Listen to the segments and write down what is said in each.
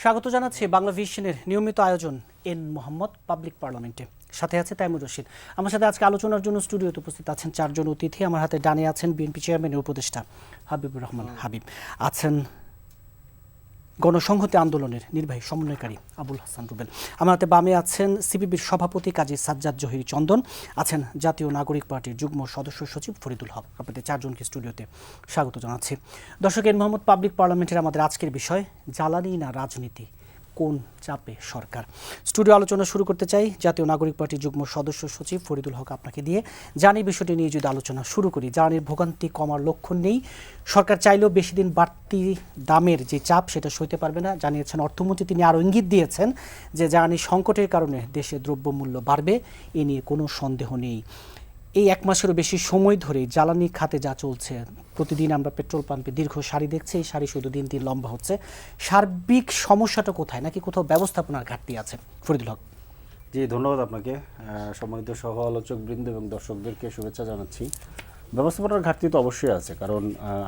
স্বাগত জানাচ্ছি বাংলা ভিশনের নিয়মিত আয়োজন এন মোহাম্মদ পাবলিক পার্লামেন্টে। সাথে আছে তাইমুর রশিদ। আমার সাথে আজকে আলোচনার জন্য স্টুডিওতে উপস্থিত আছেন চারজন অতিথি। আমার হাতে ডানে আছেন বিএনপি চেয়ারম্যানের উপদেষ্টা হাবিবুর রহমান হাবিব, আছেন গণসংহতি আন্দোলনের নির্বাহী সমন্বয়কারী আবুল হাসান রুবেল, আমার হাতে বামে আছেন সিপিবির সভাপতি কাজী সাজ্জাদ জহির চন্দন, আছেন জাতীয় নাগরিক পার্টির যুগ্ম সদস্য সচিব ফরিদুল হক। আপনাদের চারজনকে স্টুডিওতে স্বাগত জানাচ্ছি। দর্শক, এন মোহাম্মদ পাবলিক পার্লামেন্টের আমাদের আজকের বিষয় জ্বালানি না রাজনীতি, কোন চাপে সরকার। স্টুডিও আলোচনা শুরু করতে চাই জাতীয় নাগরিক পার্টির যুগ্ম সদস্য সচিব ফরিদুল হক আপনাকে দিয়ে। জানি বিষয়টি নিয়ে যদি আলোচনা শুরু করি, জ্বালানির ভোগান্তি কমার লক্ষণ নেই, সরকার চাইলেও বেশি দিন বাড়তি দামের যে চাপ সেটা সইতে পারবে না জানিয়েছেন অর্থমন্ত্রী। তিনি আরও ইঙ্গিত দিয়েছেন যে জ্বালানি সংকটের কারণে দেশে দ্রব্যমূল্য বাড়বে, এ নিয়ে কোনো সন্দেহ নেই। এই এক মাসেরও বেশি সময় ধরে জ্বালানি খাতে যা চলছে, প্রতিদিন আমরা পেট্রোল পাম্পে দীর্ঘ সারি দেখছি, এই সারি শুধু দিন দিন লম্বা হচ্ছে। সার্বিক সমস্যাটা কোথায়, নাকি কোথাও ব্যবস্থাপনার ঘাটতি আছে? ফরিদুল হক। জি, ধন্যবাদ আপনাকে। সম্মানিত সহ আলোচকবৃন্দ এবং দর্শকদেরকে শুভেচ্ছা জানাচ্ছি। ব্যবস্থাপনার ঘাটতি তো অবশ্যই আছে, কারণ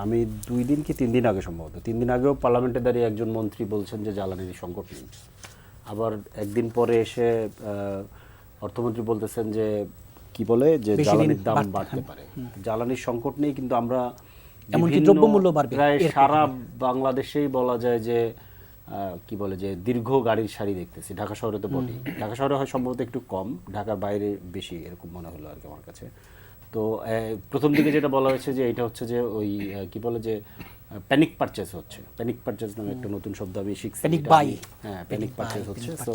আমি 2 দিন কি 3 দিন আগে, সম্ভবত 3 দিন আগেও পার্লামেন্টে দাঁড়িয়ে একজন মন্ত্রী বলছেন যে জ্বালানির সংকট নেই। আবার একদিন পরে এসে অর্থমন্ত্রী বলতেছেন যে কি বলে যে জ্বালানির দাম বাড়তে পারে। জ্বালানির সংকট নেই, কিন্তু আমরা এমনকি দ্রব্যমূল্য বাড়বে। প্রায় সারা বাংলাদেশেই বলা যায় যে কি বলে যে দীর্ঘ গাড়ির সারি দেখতেছি। ঢাকা শহরে তো বটেই, ঢাকা শহরে হয় সম্ভবত একটু কম, ঢাকার বাইরে বেশি, এরকম মনে হলো আর কি আমার কাছে। তো প্রথম দিকে যেটা বলা হয়েছে যে এটা হচ্ছে যে ওই কি বলে যে প্যানিক পারচেজ হচ্ছে। প্যানিক পারচেজ নামে একটা নতুন শব্দ আমি শিখছি। হ্যাঁ, প্যানিক পারচেজ হচ্ছে। তো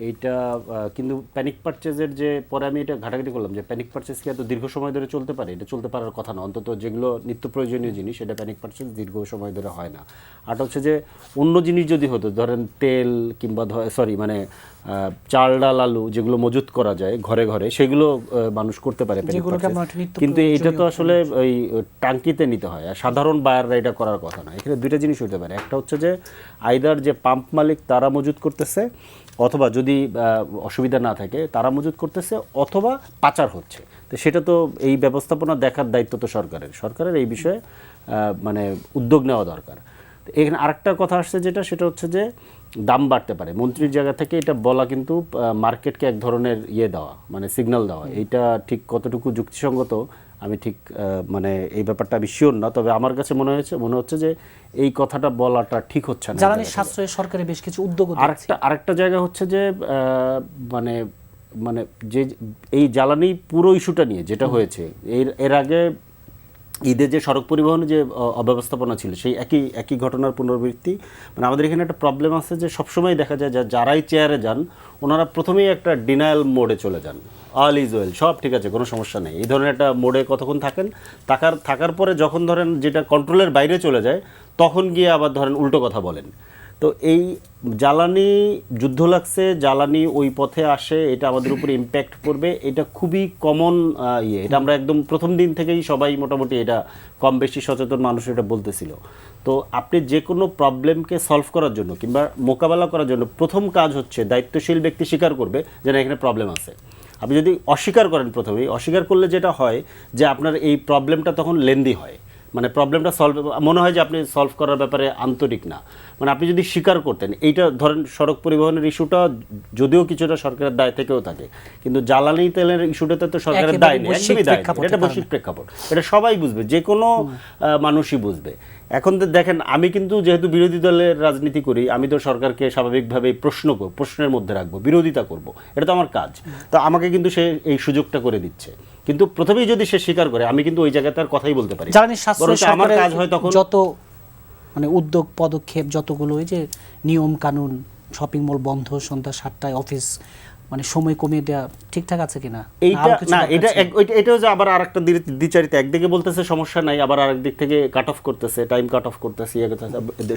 এইটা কিন্তু প্যানিক পারচেজের যে পরে আমি এটা ঘাটাঘাটি করলাম যে প্যানিক পারচেজ কি এত দীর্ঘ সময় ধরে চলতে পারে? এটা চলতে পারার কথা না। অন্তত যেগুলো নিত্য প্রয়োজনীয় জিনিস, এটা প্যানিক পারচেজ দীর্ঘ সময় ধরে হয় না। আর হচ্ছে যে অন্য জিনিস যদি হতো, ধরেন তেল কিংবা মানে চাল ডাল আলু যেগুলো মজুত করা যায় ঘরে ঘরে, সেগুলো মানুষ করতে পারে প্যানিক পারচেজ। কিন্তু এটা তো আসলে ওই টাঙ্কিতে নিতে হয়, আর সাধারণ বায়াররা এটা করার কথা না। এখানে 2টা জিনিস হতে পারে। একটা হচ্ছে যে আইদার যে পাম্প মালিক তারা মজুত করতেছে, অথবা যদি অসুবিধা না থাকে তারা মজুত করতেছে, অথবা পাচার হচ্ছে। তো সেটা তো এই ব্যবস্থাপনা দেখার দায়িত্ব তো সরকারের এই বিষয়ে মানে উদ্যোগ নেওয়া দরকার। এখানে আরেকটা কথা আসছে সেটা হচ্ছে যে দাম বাড়তে পারে। মন্ত্রীর জায়গা থেকে এটা বলা কিন্তু মার্কেটকে এক ধরনের দেওয়া, মানে সিগন্যাল দেওয়া। এইটা ঠিক কতটুকু যুক্তিসঙ্গত আমি ঠিক মানে এই ব্যাপারটা আমি শিওর না, তবে আমার কাছে মনে হচ্ছে যে এই কথাটা বলাটা ঠিক হচ্ছে না। জ্বালানি সাশ্রয়ে সরকারের বেশ কিছু উদ্যোগ। আরেকটা জায়গা হচ্ছে যে মানে মানে যে এই জ্বালানি পুরো ইস্যুটা নিয়ে যেটা হয়েছে, এর আগে ঈদে যে সড়ক পরিবহনে যে অব্যবস্থাপনা ছিল, সেই একই ঘটনার পুনরাবৃত্তি। মানে আমাদের এখানে একটা প্রবলেম আছে যে সবসময় দেখা যায় যারাই চেয়ারে যান, ওনারা প্রথমেই একটা ডিনায়াল মোডে চলে যান। অল ইজ ওয়েল, সব ঠিক আছে, কোনো সমস্যা নেই, এই ধরনের একটা মোডে কতক্ষণ থাকেন। থাকার পরে যখন ধরেন যেটা কন্ট্রোলের বাইরে চলে যায়, তখন গিয়ে আবার ধরেন উল্টো কথা বলেন। তো এই জ্বালানি যুদ্ধ লাগছে, জ্বালানি ওই পথে আসে, এটা আমাদের উপরে ইম্প্যাক্ট করবে, এটা খুবই কমন এটা আমরা একদম প্রথম দিন থেকেই সবাই মোটামুটি এটা কম বেশি সচেতন মানুষ এটা বলতেছিল। তো আপনি যে কোনো প্রবলেমকে সলভ করার জন্য কিংবা মোকাবেলা করার জন্য প্রথম কাজ হচ্ছে দায়িত্বশীল ব্যক্তি স্বীকার করবে যে না, এখানে প্রবলেম আছে। আপনি যদি অস্বীকার করেন, প্রথমেই অস্বীকার করলে যেটা হয় যে আপনার এই প্রবলেমটা তখন লেন্দি হয়, মানে প্রবলেমটা মনে হয় যে আপনি সলভ করার ব্যাপারে আন্তরিক না। মানে আপনি যদি স্বীকার করতেন, এইটা ধরেন সড়ক পরিবহনের ইস্যুটা যদিও কিছুটা সরকারের দায় থেকেও থাকে, কিন্তু জ্বালানি তেলের ইস্যুটাতে তো সরকারের দায় নেই, একদমই দায় নেই। এটা বৈশ্বিক প্রেক্ষাপট, এটা সবাই বুঝবে, যে কোনো মানুষই বুঝবে। এখন তো দেখেন, আমি কিন্তু যেহেতু বিরোধী দলের রাজনীতি করি, আমি তো সরকারকে স্বাভাবিকভাবে প্রশ্নের মধ্যে রাখবো, বিরোধিতা করব, এটা তো আমার কাজ। তো আমাকে কিন্তু সে এই সুযোগটা করে দিচ্ছে। কিন্তু প্রথমেই যদি সে স্বীকার করে, আমি কিন্তু ওই জায়গায় তার কথাই বলতে পারি। আমার কাজ হয় তখন যত মানে উদ্যোগ পদক্ষেপ যতগুলো, ওই যে নিয়ম কানুন, শপিং মল বন্ধ, সন্ধ্যা 7টায় অফিস, মানে সময় কমিয়ে দেওয়া ঠিকঠাক আছে কিনা, এটাও যে আবার আরেকটা দ্বিচারিতা। একদিকে বলতেছে সমস্যা নাই, আবার আরেক দিক থেকে কাট অফ করতেছে, টাইম কাট অফ করতেছে।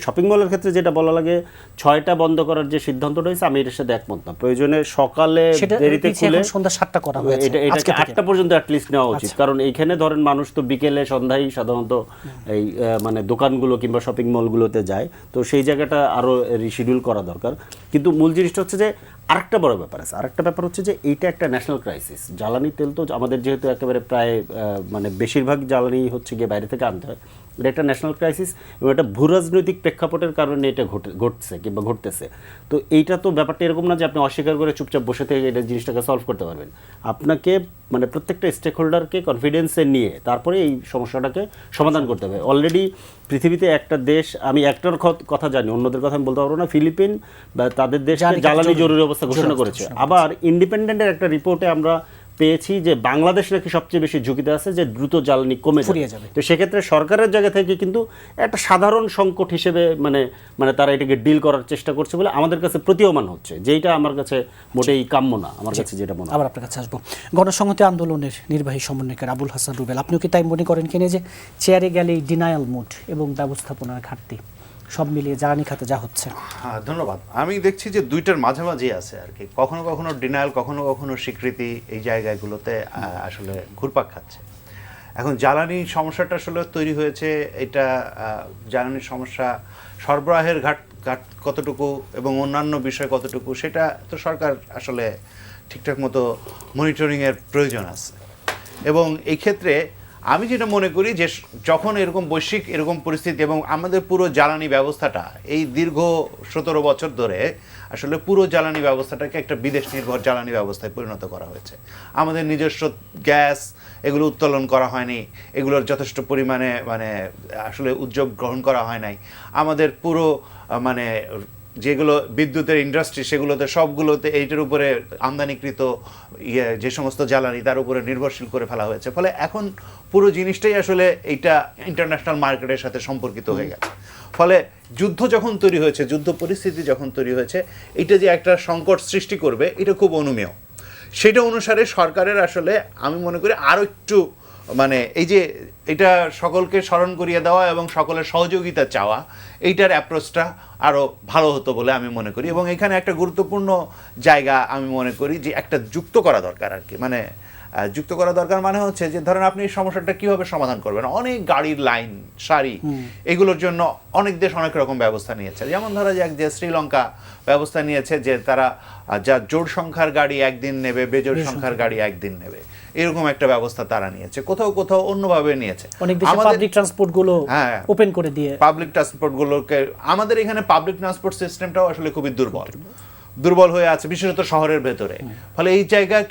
শপিং মলের ক্ষেত্রে যেটা বলা লাগে 6টা বন্ধ করার যে সিদ্ধান্তটা হয়েছে, আমি এটার সাথে একমত না। প্রয়োজনে সকালে দেরিতে খুলে সন্ধ্যা 7টা করা হয়েছে, এটাকে 8টা পর্যন্ত অ্যাটলিস্ট নেওয়া উচিত। কারণ এইখানে ধরেন মানুষ তো বিকেলে সন্ধ্যায় সাধারণত এই মানে দোকানগুলো কিংবা শপিং মলগুলোতে যায়, তো সেই জায়গাটা আরও রিশিডিউল করা দরকার। কিন্তু মূল জিনিসটা হচ্ছে যে আরেকটা বড় ব্যাপার আছে। আরেকটা ব্যাপার হচ্ছে যে এইটা একটা ন্যাশনাল ক্রাইসিস। জ্বালানি তেল তো আমাদের যেহেতু একেবারে প্রায় মানে বেশিরভাগ জ্বালানি হচ্ছে গিয়ে বাইরে থেকে আনতে হয়, এটা একটা ন্যাশনাল ক্রাইসিস এবং এটা ভূরাজনৈতিক প্রেক্ষাপটের কারণে এটা ঘটছে কিংবা ঘটতেছে। তো এইটা তো ব্যাপারটা এরকম না যে আপনি অস্বীকার করে চুপচাপ বসে থেকে এটা জিনিসটাকে সলভ করতে পারবেন। আপনাকে মানে প্রত্যেকটা স্টেক হোল্ডারকে কনফিডেন্সে নিয়ে তারপরে এই সমস্যাটাকে সমাধান করতে হবে। অলরেডি পৃথিবীতে একটা দেশ, আমি একটার কথা জানি, অন্যদের কথা আমি বলতে পারবো না, ফিলিপিন বা তাদের দেশকে জ্বালানি জরুরি অবস্থা ঘোষণা করেছে। আবার ইন্ডিপেন্ডেন্টের একটা রিপোর্টে আমরা পেয়েছি যে বাংলাদেশ নাকি সবচেয়ে বেশি ঝুঁকিতে আছে যে দ্রুত জ্বালানি কমে যাবে। তো সেক্ষেত্রে সরকারের জায়গা থেকে কিন্তু একটা সাধারণ সংকট হিসেবে মানে তারা এটাকে ডিল করার চেষ্টা করছে বলে আমাদের কাছে প্রতীয়মান হচ্ছে, যেটা আমার কাছে মোটেই কাম্য না। আমার কাছে যেটা মনে হয়। আবার আপনার কাছে আসবো, গণসংহতি আন্দোলনের নির্বাহী সমন্বয়কারী আবুল হাসান রুবেল, আপনিও কি তাই মনে করেন কিনা যে চেয়ারে গেলেই ডিনায়াল মুড এবং ব্যবস্থাপনার ঘাটতি সব মিলিয়ে জ্বালানি খাতে যা হচ্ছে? হ্যাঁ, ধন্যবাদ। আমি দেখছি যে দুইটার মাঝামাঝি আছে আর কি, কখনো কখনো ডিনায়াল, কখনো কখনো স্বীকৃতি, এই জায়গাগুলোতে আসলে ঘুরপাক খাচ্ছে। এখন জ্বালানি সমস্যাটা আসলে তৈরি হয়েছে, এটা জ্বালানির সমস্যা সরবরাহের ঘাট কতটুকু এবং অন্যান্য বিষয় কতটুকু, সেটা তো সরকার আসলে ঠিকঠাক মতো মনিটরিংয়ের প্রয়োজন আছে। এবং এই ক্ষেত্রে আমি যেটা মনে করি যে যখন এরকম বৈশ্বিক এরকম পরিস্থিতি এবং আমাদের পুরো জ্বালানি ব্যবস্থাটা এই দীর্ঘ 17 বছর ধরে আসলে পুরো জ্বালানি ব্যবস্থাটাকে একটা বিদেশ নির্ভর জ্বালানি ব্যবস্থায় পরিণত করা হয়েছে। আমাদের নিজস্ব গ্যাস এগুলো উত্তোলন করা হয়নি, এগুলোর যথেষ্ট পরিমাণে আসলে উদ্যোগ গ্রহণ করা হয় নাই। আমাদের পুরো যেগুলো বিদ্যুতের ইন্ডাস্ট্রি সেগুলোতে সবগুলোতে এইটার উপরে আমদানিকৃত যে সমস্ত জ্বালানি তার উপরে নির্ভরশীল করে ফেলা হয়েছে। ফলে এখন পুরো জিনিসটাই আসলে এইটা ইন্টারন্যাশনাল মার্কেটের সাথে সম্পর্কিত হয়ে গেছে। ফলে যুদ্ধ যখন তৈরি হয়েছে, যুদ্ধ পরিস্থিতি যখন তৈরি হয়েছে, এটা যে একটা সংকট সৃষ্টি করবে এটা খুব অনুমেয়। সেটা অনুসারে সরকারের আসলে আমি মনে করি আরও একটু এই যে এটা সকলকে স্মরণ করিয়ে দেওয়া এবং সকলের সহযোগিতা চাওয়া, এইটার অ্যাপ্রোচটা আরও ভালো হতো বলে আমি মনে করি। এবং এখানে একটা গুরুত্বপূর্ণ জায়গা আমি মনে করি যে একটা যুক্ত করা দরকার আর কি, যুক্ত করা দরকার মানে হচ্ছে যে ধরেন আপনি এই সমস্যাটা কীভাবে সমাধান করবেন। অনেক গাড়ির লাইন সারি এগুলোর জন্য অনেক দেশ অনেক রকম ব্যবস্থা নিয়েছে। যেমন ধরা যাক যে শ্রীলঙ্কা ব্যবস্থা নিয়েছে যে তারা যা জোড় সংখ্যার গাড়ি একদিন নেবে, বেজোড় সংখ্যার গাড়ি একদিন নেবে, এরকম একটা ব্যবস্থা তারা নিয়েছে। কোথাও কোথাও অন্যভাবে নিয়েছে। পাবলিক ট্রান্সপোর্টগুলো ওপেন করে দিয়ে পাবলিক ট্রান্সপোর্টগুলোকে, আমাদের এখানে পাবলিক ট্রান্সপোর্ট সিস্টেমটাও আসলে খুবই দুর্বল হয়ে আছে, বিশেষত শহরের ভেতরে। ফলে এই জায়গায়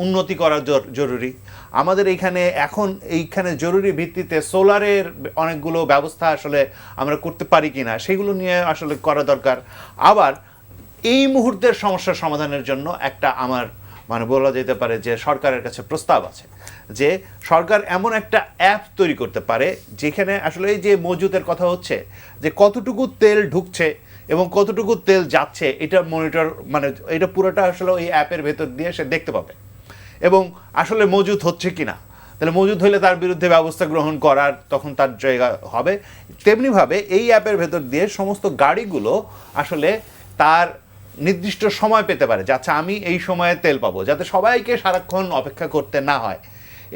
উন্নতি করা জরুরি। আমাদের এইখানে জরুরি ভিত্তিতে সোলারের অনেকগুলো ব্যবস্থা আসলে আমরা করতে পারি কিনা সেগুলো নিয়ে আসলে করা দরকার। আবার এই মুহূর্তের সমস্যা সমাধানের জন্য একটা আমার বলা যেতে পারে যে সরকারের কাছে প্রস্তাব আছে যে সরকার এমন একটা অ্যাপ তৈরি করতে পারে যেখানে আসলে এই যে মজুতের কথা হচ্ছে যে কতটুকু তেল ঢুকছে এবং কতটুকু তেল যাচ্ছে, এটা মনিটর এটা পুরোটা আসলে ওই অ্যাপের ভেতর দিয়ে সে দেখতে পাবে এবং আসলে মজুত হচ্ছে কিনা। তাহলে মজুত হলে তার বিরুদ্ধে ব্যবস্থা গ্রহণ করার তখন তার জায়গা হবে। তেমনিভাবে এই অ্যাপের ভেতর দিয়ে সমস্ত গাড়িগুলো আসলে তার নির্দিষ্ট সময় পেতে পারে, যাতে আমি এই সময়ে তেল পাবো, যাতে সবাইকে সারাক্ষণ অপেক্ষা করতে না হয়।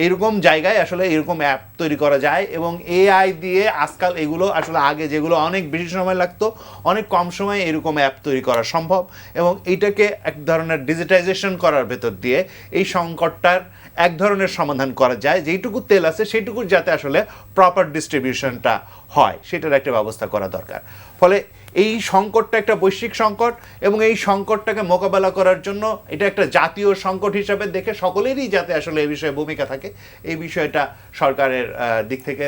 এইরকম জায়গায় আসলে এরকম অ্যাপ তৈরি করা যায় এবং এআই দিয়ে আজকাল এগুলো আসলে আগে যেগুলো অনেক বেশি সময় লাগতো, অনেক কম সময়ে এরকম অ্যাপ তৈরি করা সম্ভব এবং এইটাকে এক ধরনের ডিজিটাইজেশন করার ভেতর দিয়ে এই সংকটটার এক ধরনের সমাধান করা যায়। যেইটুকু তেল আছে সেইটুকু যাতে আসলে প্রপার ডিস্ট্রিবিউশনটা হয়, সেটার একটা ব্যবস্থা করা দরকার। ফলে এই সংকটটা একটা বৈশ্বিক সংকট এবং এই সংকটটাকে মোকাবেলা করার জন্য এটা একটা জাতীয় সংকট হিসাবে দেখে সকলেরই যাতে আসলে এই বিষয়ে ভূমিকা থাকে, এই বিষয়টা সরকারের দিক থেকে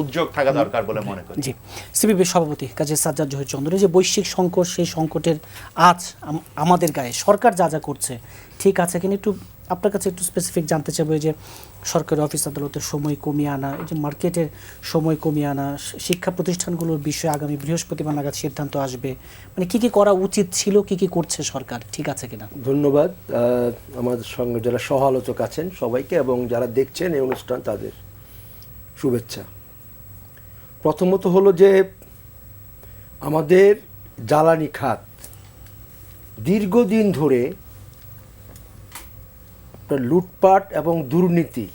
উদ্যোগ থাকা দরকার বলে মনে করি। জি, সিপিবির সভাপতি কাজী সাজ্জাদ জহির চন্দ্র, যে বৈশ্বিক সংকট, সেই সংকটের আজ আমাদের গায়ে সরকার যা যা করছে ঠিক আছে কিনা একটু আপনার কাছে একটু স্পেসিফিক জানতে চাইবো। যে সরকারি অফিস আদালতের সময় কমিয়ে আনা, এই যে মার্কেটের সময় কমিয়ে আনা, শিক্ষা প্রতিষ্ঠানগুলোর বিষয়ে আগামী বৃহস্পতিবার নাগাদ সিদ্ধান্ত আসবে, কি কি করা উচিত ছিল, কি কি করছে সরকার, ঠিক আছে কিনা? ধন্যবাদ আমাদের সঙ্গে যারা সহ আলোচক আছেন সবাইকে এবং যারা দেখছেন এই অনুষ্ঠান তাদের শুভেচ্ছা। প্রথমত হলো যে আমাদের জ্বালানি খাত দীর্ঘদিন ধরে লুটপাট এবং দুর্নীতি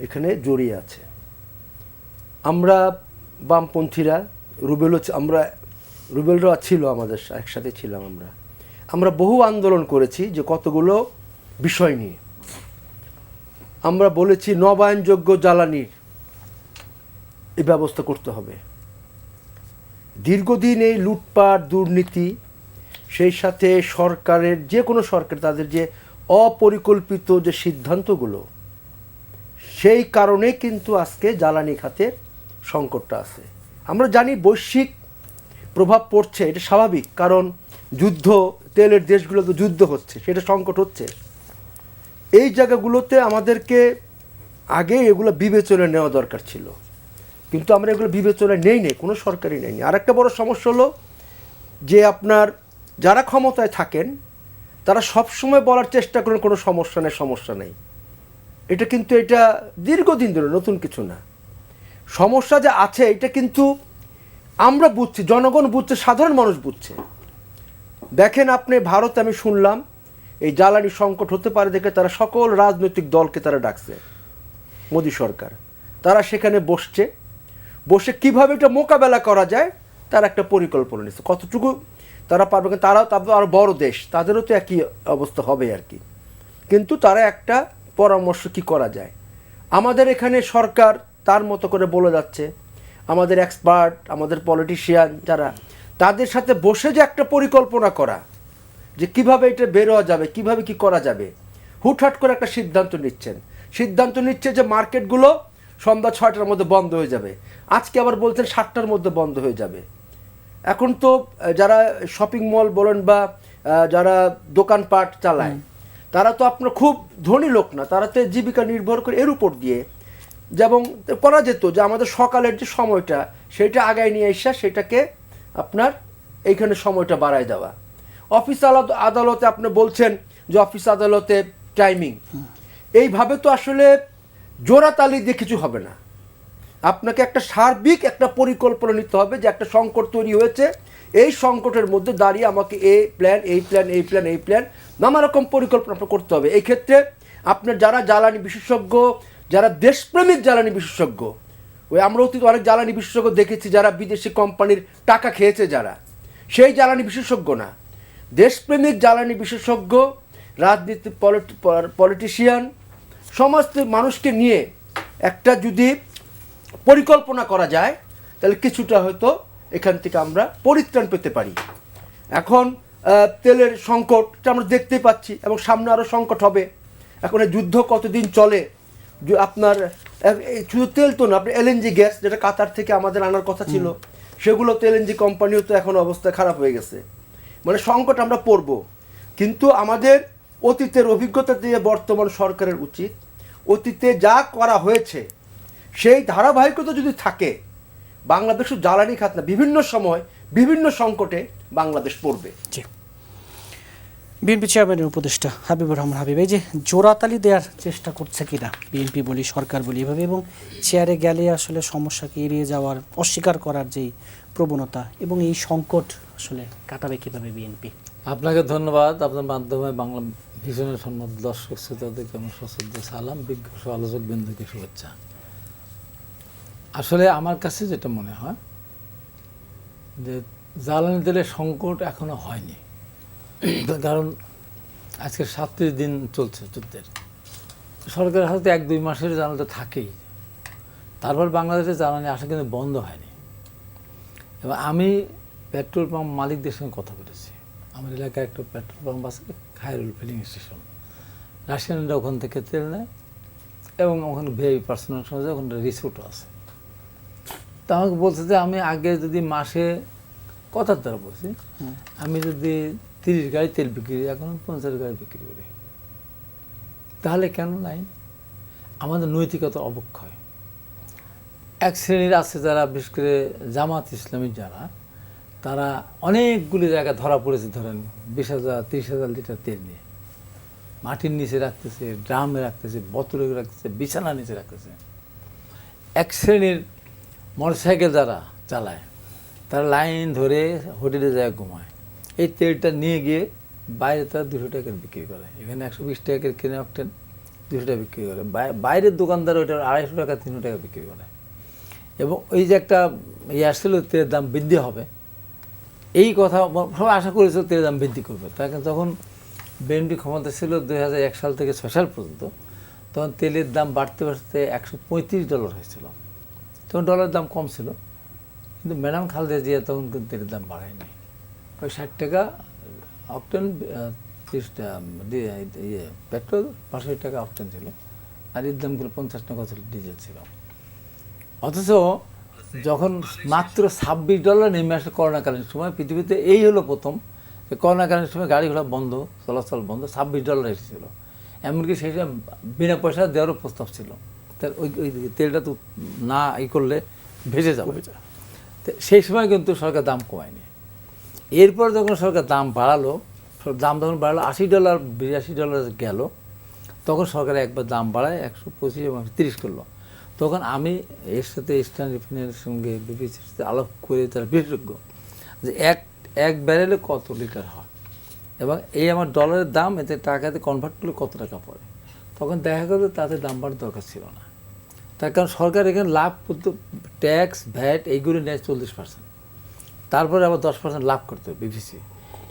এখানে জড়িয়ে আছে। আমরা বামপন্থীরা রুবেলরা ছিল আমাদের একসাথে ছিলাম, আমরা বহু আন্দোলন করেছি যে কতগুলো বিষয় নিয়ে আমরা বলেছি নবায়নযোগ্য জ্বালানির এই ব্যবস্থা করতে হবে। দীর্ঘদিন এই লুটপাট দুর্নীতি, সেই সাথে সরকারের যে কোনো সরকার তাদের যে অপরিকল্পিত যে সিদ্ধান্তগুলো, সেই কারণে কিন্তু আজকে জ্বালানি খাতের সংকটটা আছে। আমরা জানি বৈশ্বিক প্রভাব পড়ছে, এটা স্বাভাবিক, কারণ যুদ্ধ, তেলের দেশগুলোতে যুদ্ধ হচ্ছে, সেটা সংকট হচ্ছে। এই জায়গাগুলোতে আমাদেরকে আগে এগুলো বিবেচনায় নেওয়া দরকার ছিল, কিন্তু আমরা এগুলো বিবেচনায় নেই, কোনো সরকারই নেয়নি। আর একটা বড় সমস্যা হলো যে আপনার যারা ক্ষমতায় থাকেন তারা সবসময় বলার চেষ্টা করেন কোনো সমস্যা নেই। এটা কিন্তু এটা দীর্ঘদিন ধরে নতুন কিছু না। সমস্যা যে আছে এটা কিন্তু আমরা বুঝছি, জনগণ বুঝছে, সাধারণ মানুষ বুঝছে। দেখেন আপনি ভারতে আমি শুনলাম এই জ্বালানি সংকট হতে পারে দেখে তারা সকল রাজনৈতিক দলকে তারা ডাকছে, মোদী সরকার। তারা সেখানে বসে কিভাবে এটা মোকাবেলা করা যায় তার একটা পরিকল্পনা নিচ্ছে। কতটুকু তারা পারবে, তারাও আরও বড় দেশ, তাদেরও তো একই অবস্থা হবে আর কি। কিন্তু তারা একটা পরামর্শ কি করা যায়। আমাদের এখানে সরকার তার মতো করে বলে যাচ্ছে, আমাদের এক্সপার্ট, আমাদের পলিটিশিয়ান যারা, তাদের সাথে বসে যে একটা পরিকল্পনা করা যে কিভাবে এটা বেরোয়া যাবে, কিভাবে কি করা যাবে। হুটহাট করে একটা সিদ্ধান্ত নিচ্ছে যে মার্কেটগুলো সন্ধ্যা 6টার মধ্যে বন্ধ হয়ে যাবে। আজকে আবার বলছেন 7টার মধ্যে বন্ধ হয়ে যাবে। এখন তো যারা শপিং মল বলেন বা যারা দোকানপাট চালায়, তারা তো আপনার খুব ধনী লোক না, তারা তো জীবিকা নির্ভর করে এর উপর দিয়ে। যেমন করা যেত যে আমাদের সকালের যে সময়টা সেটা আগায় নিয়ে এসে সেটাকে আপনার এইখানে সময়টা বাড়ায় দেওয়া। অফিস আদালতে আপনি বলছেন যে অফিস আদালতে টাইমিং, এইভাবে তো আসলে জোড়াতালি দিয়ে কিছু হবে না। আপনাকে একটা সার্বিক একটা পরিকল্পনা নিতে হবে যে একটা সংকট তৈরি হয়েছে, এই সংকটের মধ্যে দাঁড়িয়ে আমাকে এই প্ল্যান নানা রকম পরিকল্পনা করতে হবে। এই ক্ষেত্রে আপনার যারা জ্বালানি বিশেষজ্ঞ, যারা দেশপ্রেমিক জ্বালানি বিশেষজ্ঞ, আমরা অতীতে অনেক জ্বালানি বিশেষজ্ঞ দেখেছি যারা বিদেশি কোম্পানির টাকা খেয়েছে, যারা সেই জ্বালানি বিশেষজ্ঞ না, দেশপ্রেমিক জ্বালানি বিশেষজ্ঞ, রাজনীতি পলিটিশিয়ান, সমস্ত মানুষকে নিয়ে একটা যদি পরিকল্পনা করা যায় তাহলে কিছুটা হয়তো এখান থেকে আমরা পরিত্রাণ পেতে পারি। এখন তেলের সংকটটা আমরা দেখতেই পাচ্ছি এবং সামনে আরও সংকট হবে। এখন এই যুদ্ধ কতদিন চলে, আপনার শুধু তেল তো না, আপনার এলএনজি গ্যাস যেটা কাতার থেকে আমাদের আনার কথা ছিল, সেগুলো তো এলএনজি কোম্পানিও তো এখন অবস্থা খারাপ হয়ে গেছে। মানে সংকট আমরা পড়ব, কিন্তু আমাদের অতীতের অভিজ্ঞতা দিয়ে বর্তমান সরকারের উচিত অতীতে যা করা হয়েছে সেই ধারাবাহিকতা যদি থাকে, বাংলাদেশের জ্বালানি খাত না, বিভিন্ন সময় বিভিন্ন সংকটে বাংলাদেশ পড়বে। বিএনপি চেয়ারম্যানের উপদেষ্টা হাবিবুর রহমান হাবিব, এই যে জোড়াতালি দেওয়ার চেষ্টা করছে কিনা বিএনপি বলি, সরকার বলি, এভাবে, এবং চেয়ারে গেলে আসলে সমস্যাকে এড়িয়ে যাওয়ার, অস্বীকার করার যেই প্রবণতা, এবং এই সংকট আসলে কাটাবে কিভাবে বিএনপি? আপনাকে ধন্যবাদ। আপনার মাধ্যমে বাংলা ভিশনের সম্মত দর্শক শ্রোতাদেরকে আমার সশ্রদ্ধ সালাম, বিজ্ঞ আলোচক বিন্দুকে শুভেচ্ছা। আসলে আমার কাছে যেটা মনে হয় যে জ্বালানি তেলের সংকট এখনো হয়নি, কারণ আজকে 37 দিন চলছে যুদ্ধের। সরকারের হাতে 1-2 মাসের জ্বালানি থাকেই, তারপর বাংলাদেশে জ্বালানি আসা কিন্তু বন্ধ হয়নি। এবং আমি পেট্রোল পাম্প মালিকদের সঙ্গে কথা বলেছি। আমার এলাকায় একটা পেট্রোল পাম্প আছে, খায়রুল ফিলিং স্টেশন, রাশিয়ানরা ওখান থেকে তেল নেয় এবং ওখানে ভিআইপি পার্সোনাল সঙ্গে ওখানে রিসোর্টও আছে। তা আমাকে বলছে যে আমি আগে যদি মাসে কথার দ্বারা বলছি, আমি যদি 30 গাড়ি তেল বিক্রি করি, এখন 50 গাড়ি বিক্রি করি, তাহলে কেন নাই? আমাদের নৈতিকতা অবক্ষয়। এক শ্রেণীর আছে যারা, বিশেষ করে জামাত ইসলামী যারা, তারা অনেকগুলি জায়গায় ধরা পড়েছে, ধরেন 20,000-30,000 লিটার তেল নিয়ে মাটির নিচে রাখতেছে, ড্রামে রাখতেছে, বোতলে রাখতেছে, বিছানার নিচে রাখতেছে। এক শ্রেণীর মোটরসাইকেল যারা চালায়, তারা লাইন ধরে হোটেলে যায় ঘুমায়, এই তেলটা নিয়ে গিয়ে বাইরে তারা 200 টাকার বিক্রি করে। এখানে 120 টাকার কিনে অক্টেন 200 টাকা বিক্রি করে, বাইরের দোকানদার ওইটা 250 টাকা 300 টাকা বিক্রি করে। এবং ওই যে একটা আসছিল তেলের দাম বৃদ্ধি হবে, এই কথা সবাই আশা করেছিল তেলের দাম বৃদ্ধি করবে। তাকে যখন বিএনপি ক্ষমতা ছিল 2001 সাল থেকে 6 সাল পর্যন্ত, তখন তেলের দাম বাড়তে বাড়তে $135 হয়েছিল। তখন ডলারের দাম কম ছিল, কিন্তু ম্যাডাম খালেদা জিয়া তখন কিন্তু তেলের দাম বাড়ায়নি। ওই 60 টাকা অক্টেন, 30টা পেট্রোল, 65 টাকা অক্টেন ছিল, আর এর দামগুলো 50 টাকা ছিল, ডিজেল ছিল। অথচ যখন মাত্র $26 নেমে আসে করোনাকালীন সময়, পৃথিবীতে এই হলো প্রথম যে করোনাকালীন সময় গাড়ি ঘোড়া বন্ধ, চলাচল বন্ধ, $26 এসেছিল। এমনকি সেই সময় বিনা পয়সা দেওয়ারও প্রস্তাব ছিল, তার ওই ওই তেলটা তো না করলে ভেসে যাবে। তো সেই সময় কিন্তু সরকার দাম কমায়নি। এরপর যখন সরকার দাম বাড়ালো, দাম যখন বাড়ালো $80 $82 গেল, তখন সরকার একবার দাম বাড়ায় 125 এবং 30 করলো। তখন আমি এর সাথে ইস্টার্ন রিফাইনারির সঙ্গে বিবিসির সাথে আলাপ করে তারা বিশেষজ্ঞ যে এক ব্যারেলে কত লিটার হয় এবং এই আমার ডলারের দাম এতে টাকাতে কনভার্ট করলে কত টাকা পড়ে। তখন দেখা গেল তাতে দাম বাড়ার দরকার ছিল না, তার কারণ সরকার এখানে লাভ করতো, ট্যাক্স ভ্যাট এইগুলো নেয় 40%, তারপরে আবার 10% লাভ করতো বিবিসি।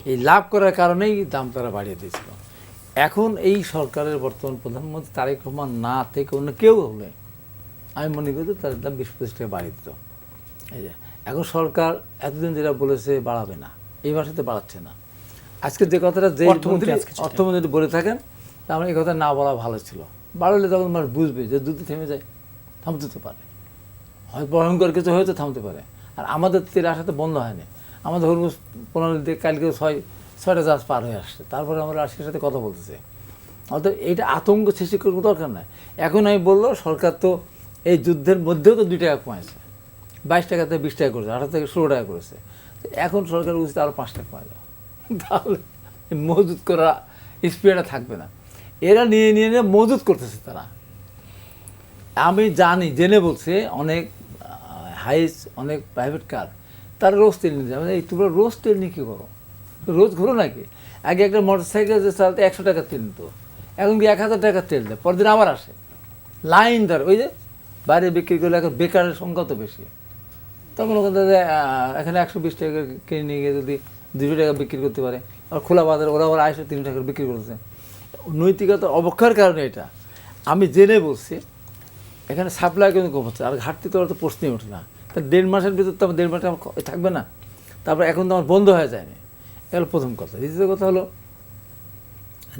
এই লাভ করার কারণেই দাম তারা বাড়িয়ে দিয়েছিল। এখন এই সরকারের বর্তমান প্রধানমন্ত্রী তারেক রহমান না থেকে অন্য কেউ হলে আমি মনে করি তাদের দাম 20-25 টাকা বাড়িয়ে দিত। এই যে এখন সরকার এতদিন যেটা বলেছে বাড়াবে না, এই মাসেতে বাড়াচ্ছে না। আজকে যে কথাটা যে অর্থমন্ত্রী বলে থাকেন, তার মানে এই কথা না বলা ভালো ছিল। বাড়লে তখন মানুষ বুঝবে যে যুদ্ধ থেমে যায়, থামতে তো পারে, হয় ভয়ঙ্কর কিছু হয়তো থামতে পারে। আর আমাদের তেল আসাতে বন্ধ হয়নি, আমাদের হরমুজ প্রণালীতে কালকে 6টা জাহাজ পার হয়ে আসছে, তারপরে আমরা রাশিয়ার সাথে কথা বলতেছে। অর্থাৎ এইটা আতঙ্ক সৃষ্টি করার দরকার নাই। এখন আমি বললো সরকার তো এই যুদ্ধের মধ্যেও তো 2 টাকা কমাইছে, 22 টাকা থেকে 20 টাকা করেছে, 18 থেকে 16 টাকা করেছে। এখন সরকার উচিত আরও 5 টাকা কমাই দেওয়া, তাহলে মজুত করা স্পিডটা থাকবে না। এরা নিয়ে মজুত করতেছে তারা। আমি জানি, জেনে বলছে অনেক হাইস, অনেক প্রাইভেট কার তারা রোজ তেল নিয়ে যাবে। এই তোমরা রোজ তেল নিয়ে কী করো, রোজ ঘোরো নাকি? আগে একটা মোটর সাইকেল যে চালাতে 100 টাকার তেল নিত, এখন কি 1000 টাকার তেল দেয়, পরদিন আবার আসে লাইন ধর। ওই যে বাইরে বিক্রি করলে এখন বেকারের সংখ্যা তো বেশি, তখন ওখানে এখানে 120 টাকা কিনে নিয়ে গিয়ে যদি 200 টাকা বিক্রি করতে পারে, আর খোলা বাজারে ওরা আবার 250-300 টাকা বিক্রি করতেছে। নৈতিকতার অবক্ষার কারণে এটা আমি জেনে বলছি। এখানে সাপ্লাই কিন্তু কম হচ্ছে, আর ঘাটতি তো তো প্রশ্নই ওঠে না। তা 1.5 মাসের ভিতর তো আমার 1.5 মাস থাকবে না, তারপর এখন তো আমার বন্ধ হয়ে যায়নি। এগুলো প্রথম কথা। দ্বিতীয় কথা হলো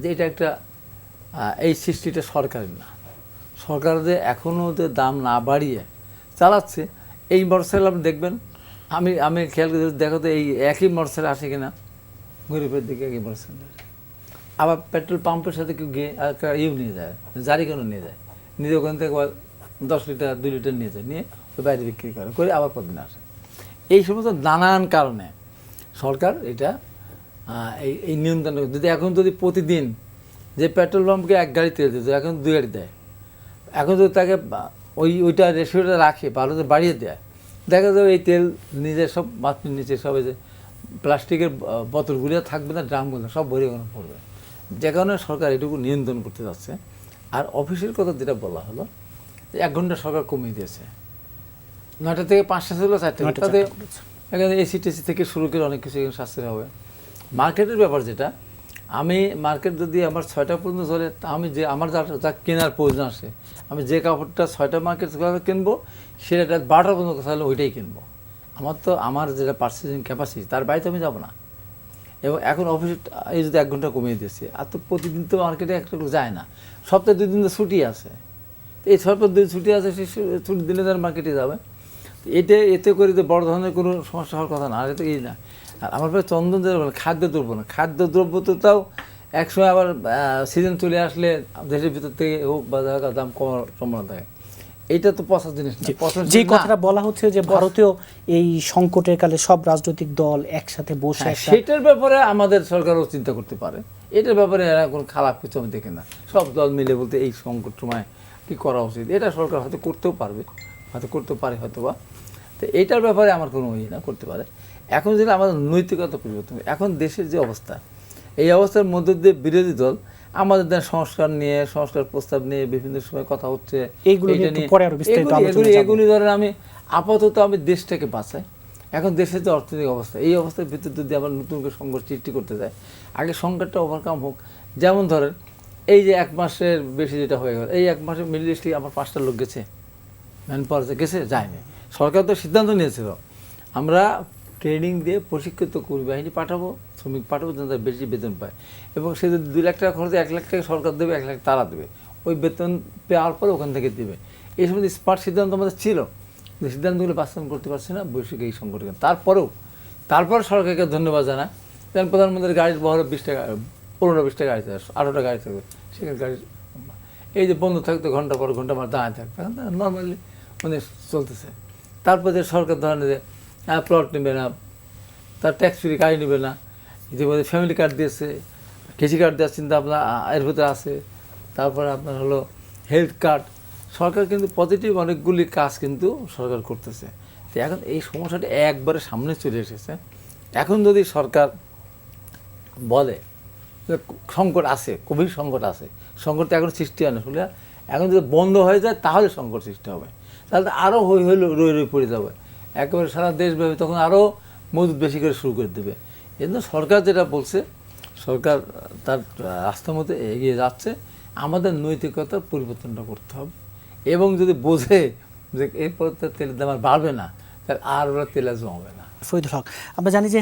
যে এটা একটা এই সৃষ্টিটা সরকারের না, সরকার যে এখনও যে দাম না বাড়িয়ে চালাচ্ছে। এই মোটরসাইকেল আপনি দেখবেন, আমি খেয়াল করে দেখো তো এই একই মোটরসাইকেল আসে কিনা গরিবের দিকে, একই মোটরসাইকেল। আবার পেট্রোল পাম্পের সাথে কেউ গিয়ে একটা নিয়ে যায়, জারি কেন নিয়ে যায়, নিজে ওখান থেকে 10 লিটার 2 লিটার নিয়ে যায়, নিয়ে ওই বাইরে বিক্রি করে আবার প্রতিদিন আসে। এই সমস্ত নানান কারণে সরকার এটা এই নিয়ন্ত্রণ। যদি প্রতিদিন যে পেট্রোল পাম্পকে 1 গাড়ি তেল দিত, এখন 2 গাড়ি দেয়। এখন যদি তাকে ওইটা রেশিওটা রাখে, ভালো করে বাড়িয়ে দেয়, দেখা যাবে এই তেল নিজে সব মাটির নিচে সব এই যে প্লাস্টিকের বোতলগুলো থাকবে না, ড্রামগুলো সব ভরে ওখানে পড়বে। যে কারণে সরকার এটুকু নিয়ন্ত্রণ করতে যাচ্ছে। আর অফিসের কথা যেটা বলা হলো, 1 ঘন্টা সরকার কমিয়ে দিয়েছে, 9টা থেকে 5টা ছিল 4টা, তাতে এখানে এসি টেসি থেকে শুরু করে অনেক কিছু এখানে সাশ্রয় হবে। মার্কেটের ব্যাপার যেটা, আমি মার্কেট যদি আমার 6টা পর্যন্ত চলে, তা আমি যে আমার যা কেনার প্রয়োজন আসে, আমি যে কাপড়টা 6টা মার্কেট কিনবো, সেটা 12টা পর্যন্ত তাহলে ওইটাই কিনবো। আমার যেটা পার্চেসিং ক্যাপাসিটি, তার বাইরে আমি যাবো না। এবং এখন অফিসে এই যদি 1 ঘন্টা কমিয়ে দিয়েছে, আর তো প্রতিদিন তো মার্কেটে একটা যায় না, সপ্তাহে 2 দিন তো ছুটি আছে। এই সপ্তাহে 2 দিন ছুটি আছে, সেই ছুটি দিলে তার মার্কেটে যাবে। এতে করে যে বড় ধরনের কোনো সমস্যা হওয়ার কথা না, আর এটা এই না। আর আমার প্রায় চন্দন যেটা বলে খাদ্যদ্রব্য না, খাদ্যদ্রব্য তো তাও একসময় আবার সিজন চলে আসলে দেশের ভিতর থেকে হোক বা দাম কমার সম্ভাবনা থাকে। এইটা তো পছন্দ জিনিস না। যে কথাটা বলা হচ্ছে যে ভারতীয় এই সংকটের কালে সব রাজনৈতিক দল একসাথে বসে, সেটার ব্যাপারে আমাদের সরকারও চিন্তা করতে পারে। এটার ব্যাপারে এরা কোনো খারাপ কিছু আমি দেখি না। সব দল মিলে বলতে এই সংকট সময় কী করা উচিত, এটা সরকার হয়তো করতেও পারবে, হয়তো করতে পারে হয়তো বা। তো এইটার ব্যাপারে আমার কোনো না করতে পারে। এখন যেটা আমাদের নৈতিকতা পরিবর্তন, এখন দেশের যে অবস্থা, এই অবস্থার মধ্যে দিয়ে বিরোধী দল আমাদের দেশের সংস্কার প্রস্তাব নিয়ে বিভিন্ন সময় কথা হচ্ছে। এগুলি ধরেন আমি আপাতত আমি দেশটাকে বাঁচাই। এখন দেশের যে অর্থনৈতিক অবস্থা, এই অবস্থার ভিতরে যদি আবার নতুন করে সংঘর্ষ সৃষ্টি করতে যায়, আগে সংকটটা ওভারকাম হোক। যেমন ধরেন এই যে 1 মাসের বেশি যেটা হয়ে গেল, এই 1 মাসে মিডল ইস্টে আমার 5টা লোক গেছে, ম্যান পাওয়ার গেছে, যায়নি। সরকার তো সিদ্ধান্ত নিয়েছিল আমরা ট্রেনিং দিয়ে প্রশিক্ষিত কর্মী বাহিনী পাঠাবো, শ্রমিক পাঠাবো, যেন তারা বেশি বেতন পায়, এবং সে যদি 2 লাখ টাকা খরচে 1 লাখ টাকা সরকার দেবে, 1 লাখ তারা দেবে, ওই বেতন পাওয়ার পরে ওখান থেকে দেবে। এই সময় স্মার্ট সিদ্ধান্ত আমাদের ছিল, কিন্তু সিদ্ধান্তগুলো বাস্তবায়ন করতে পারছে না বৈশ্বিক এই সংকটের কারণে। তারপর সরকারকে ধন্যবাদ জানা, যেমন প্রধানমন্ত্রীর গাড়ির বহর 20 টাকা, 15-20 টাকা গাড়ি থাকে, 18টা গাড়ি থাকবে, সেখানে গাড়ি এই যে বন্ধ থাকতো ঘন্টা পর ঘন্টা আমার দাঁড়ায় থাকতো, এখন নর্মালি মানে চলতেছে। তারপর যে সরকার ধরেন যে প্লট নেবে না, তার ট্যাক্স ফ্রি গাড়ি নেবে না, ইতিমধ্যে ফ্যামিলি কার্ড দিয়েছে, কৃষি কার্ড দেওয়ার চিন্তা আপনার এর ভিতরে আছে, তারপরে আপনার হলো হেলথ কার্ড। সরকার কিন্তু পজিটিভ অনেকগুলি কাজ কিন্তু সরকার করতেছে। তো এখন এই সমস্যাটা একবারে সামনে চলে এসেছে। এখন যদি সরকার বলে যে সংকট আছে, কোভিড সংকট আছে, সংকট তো এখন সৃষ্টি হয় না, শুনলে এখন যদি বন্ধ হয়ে যায় তাহলে সংকট সৃষ্টি হবে, তাহলে আরও রই পড়ে যাবে একেবারে সারা দেশব্যাপী, তখন আরও মজুদ বেশি করে শুরু করে দেবে। এজন্য সরকার যেটা বলছে, সরকার তার রাস্তা মতো এগিয়ে যাচ্ছে। আমাদের নৈতিকতার পরিবর্তনটা করতে হবে, এবং যদি বোঝে যে এরপর তার তেলের দাম আর বাড়বে না, তাহলে আর ওরা তেল জমাবে না। ফরিদুল হক, আমরা জানি যে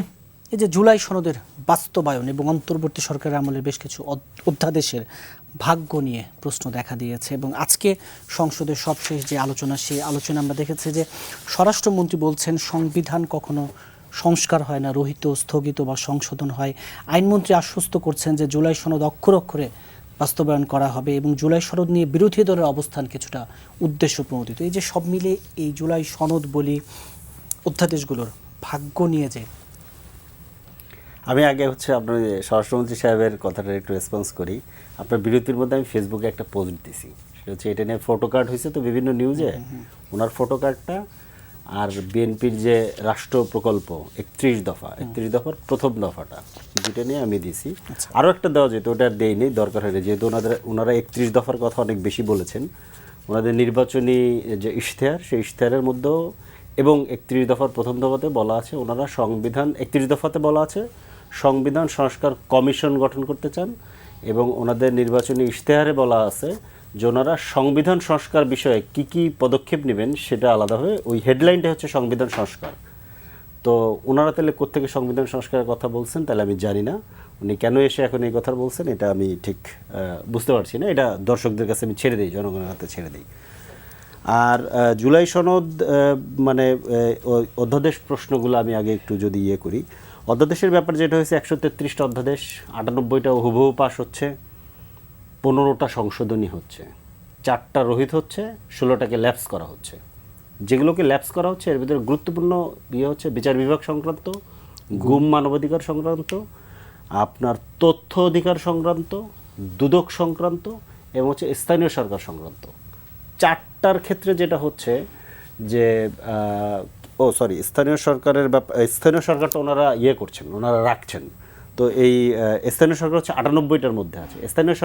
এই যে জুলাই সনদের বাস্তবায়ন এবং অন্তর্বর্তী সরকারের আমলের বেশ কিছু অধ্যাদেশের ভাগ্য নিয়ে প্রশ্ন দেখা দিয়েছে, এবং আজকে সংসদের সবশেষ যে আলোচনা, সেই আলোচনা আমরা দেখেছি যে স্বরাষ্ট্রমন্ত্রী বলছেন সংবিধান কখনো সংস্কার হয় না, রহিত, স্থগিত বা সংশোধন হয়। আইনমন্ত্রী আশ্বস্ত করছেন যে জুলাই সনদ অক্ষরে অক্ষরে বাস্তবায়ন করা হবে, এবং জুলাই সনদ নিয়ে বিরোধী দলের অবস্থান কিছুটা উদ্দেশ্য প্রণোদিত। এই যে সব মিলে এই জুলাই সনদ বলি, অধ্যাদেশগুলোর ভাগ্য নিয়ে যে, আমি আগে হচ্ছে আপনার স্বরাষ্ট্রমন্ত্রী সাহেবের কথাটা একটু রেসপন্স করি। আপনার বিরতির মধ্যে আমি ফেসবুকে একটা পোস্ট দিছি, সেটা হচ্ছে এটা নিয়ে ফটো কার্ড হয়েছে তো বিভিন্ন নিউজে, ওনার ফটো কার্ডটা আর বিএনপির যে রাষ্ট্র প্রকল্প 31 দফার প্রথম দফাটা, যেটা নিয়ে আমি দিছি। আরও একটা দেওয়া যেত, ওটা দেয়নি, দরকার হলে, যেহেতু ওনারা 31 দফার কথা অনেক বেশি বলেছেন ওনাদের নির্বাচনী যে ইশতেহার, সেই ইশতেহারের মধ্যেও, এবং 31 দফার প্রথম দফাতে বলা আছে ওনারা 31 দফাতে বলা আছে সংবিধান সংস্কার কমিশন গঠন করতে চান, এবং ওনাদের নির্বাচনী ইশতেহারে বলা আছে যে ওনারা সংবিধান সংস্কার বিষয়ে কি কি পদক্ষেপ নেবেন সেটা আলাদা হয়ে, ওই হেডলাইনটা হচ্ছে সংবিধান সংস্কার। তো ওনারা তাহলে কোত্থেকে সংবিধান সংস্কারের কথা বলছেন তাহলে আমি জানি না, উনি কেন এসে এখন এই কথা বলছেন এটা আমি ঠিক বুঝতে পারছি না, এটা দর্শকদের কাছে আমি ছেড়ে দিই, জনগণের হাতে ছেড়ে দিই। আর জুলাই সনদ মানে অধ্যাদেশ প্রশ্নগুলো আমি আগে একটু যদি করি, অধ্যাদেশের ব্যাপার যেটা হয়েছে 133টা অধ্যাদেশ, 98টা হুবহু পাস হচ্ছে, 15টা সংশোধনী হচ্ছে, 4টা রহিত হচ্ছে, 16টাকে ল্যাপস করা হচ্ছে। যেগুলোকে ল্যাপস করা হচ্ছে এর ভিতরে গুরুত্বপূর্ণ হচ্ছে বিচার বিভাগ সংক্রান্ত, গুম মানবাধিকার সংক্রান্ত, আপনার তথ্য অধিকার সংক্রান্ত, দুদক সংক্রান্ত, এবং হচ্ছে স্থানীয় সরকার সংক্রান্ত। 4টার ক্ষেত্রে যেটা হচ্ছে যে স্থানীয় সরকারের স্থানীয় সরকারটা ওনারা করছেন, ওনারা রাখছেন। তো এই স্থানীয় সরকার হচ্ছে 98টার মধ্যে আছে, স্থানীয়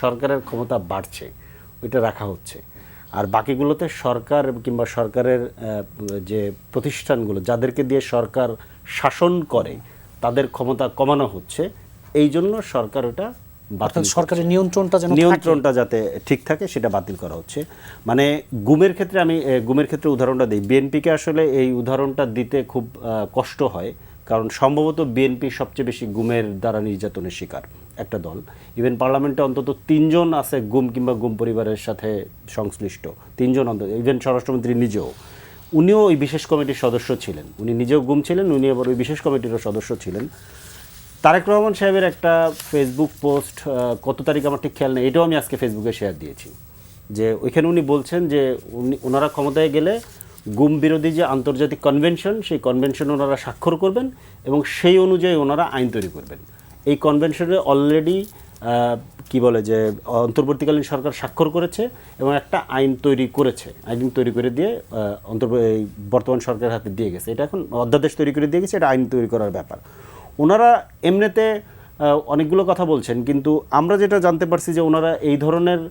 সরকারের ক্ষমতা বাড়ছে, ওইটা রাখা হচ্ছে। আর বাকিগুলোতে সরকার কিংবা সরকারের যে প্রতিষ্ঠানগুলো যাদেরকে দিয়ে সরকার শাসন করে তাদের ক্ষমতা কমানো হচ্ছে, এই জন্য সরকার ওটা সরকারের নিয়ন্ত্রণটা যাতে ঠিক থাকে সেটা বাতিল করা হচ্ছে। মানে গুমের ক্ষেত্রে আমি গুমের ক্ষেত্রে উদাহরণটা দিই, বিএনপিকে আসলে এই উদাহরণটা দিতে খুব কষ্ট হয়, কারণ সম্ভবত বিএনপি সবচেয়ে বেশি গুমের দ্বারা নির্যাতনের শিকার একটা দল। ইভেন পার্লামেন্টে অন্তত 3 জন আছে গুম কিংবা গুম পরিবারের সাথে সংশ্লিষ্ট, 3 জন অন্তত। ইভেন স্বরাষ্ট্রমন্ত্রী নিজেও, উনিও ওই বিশেষ কমিটির সদস্য ছিলেন, উনি নিজেও গুম ছিলেন, উনি আবার ওই বিশেষ কমিটিরও সদস্য ছিলেন। তারেক রহমান সাহেবের একটা ফেসবুক পোস্ট, কত তারিখ আমার ঠিক খেয়াল নেই, এটাও আমি আজকে ফেসবুকে শেয়ার দিয়েছি, যে ওইখানে উনি বলছেন যে ওনারা ক্ষমতায় গেলে গুম বিরোধী যে আন্তর্জাতিক কনভেনশন, সেই কনভেনশন ওনারা স্বাক্ষর করবেন এবং সেই অনুযায়ী ওনারা আইন তৈরি করবেন। এই কনভেনশনে অলরেডি কি বলে যে অন্তর্বর্তীকালীন সরকার স্বাক্ষর করেছে এবং একটা আইন তৈরি করেছে, আইন তৈরি করে দিয়ে এই বর্তমান সরকারের হাতে দিয়ে গেছে। এটা এখন অধ্যাদেশ তৈরি করে দিয়ে গেছে, এটা আইন তৈরি করার ব্যাপার। ওনারা এমনিতে অনেকগুলো কথা বলছেন, কিন্তু আমরা যেটা জানতে পারছি যে ওনারা এই ধরনের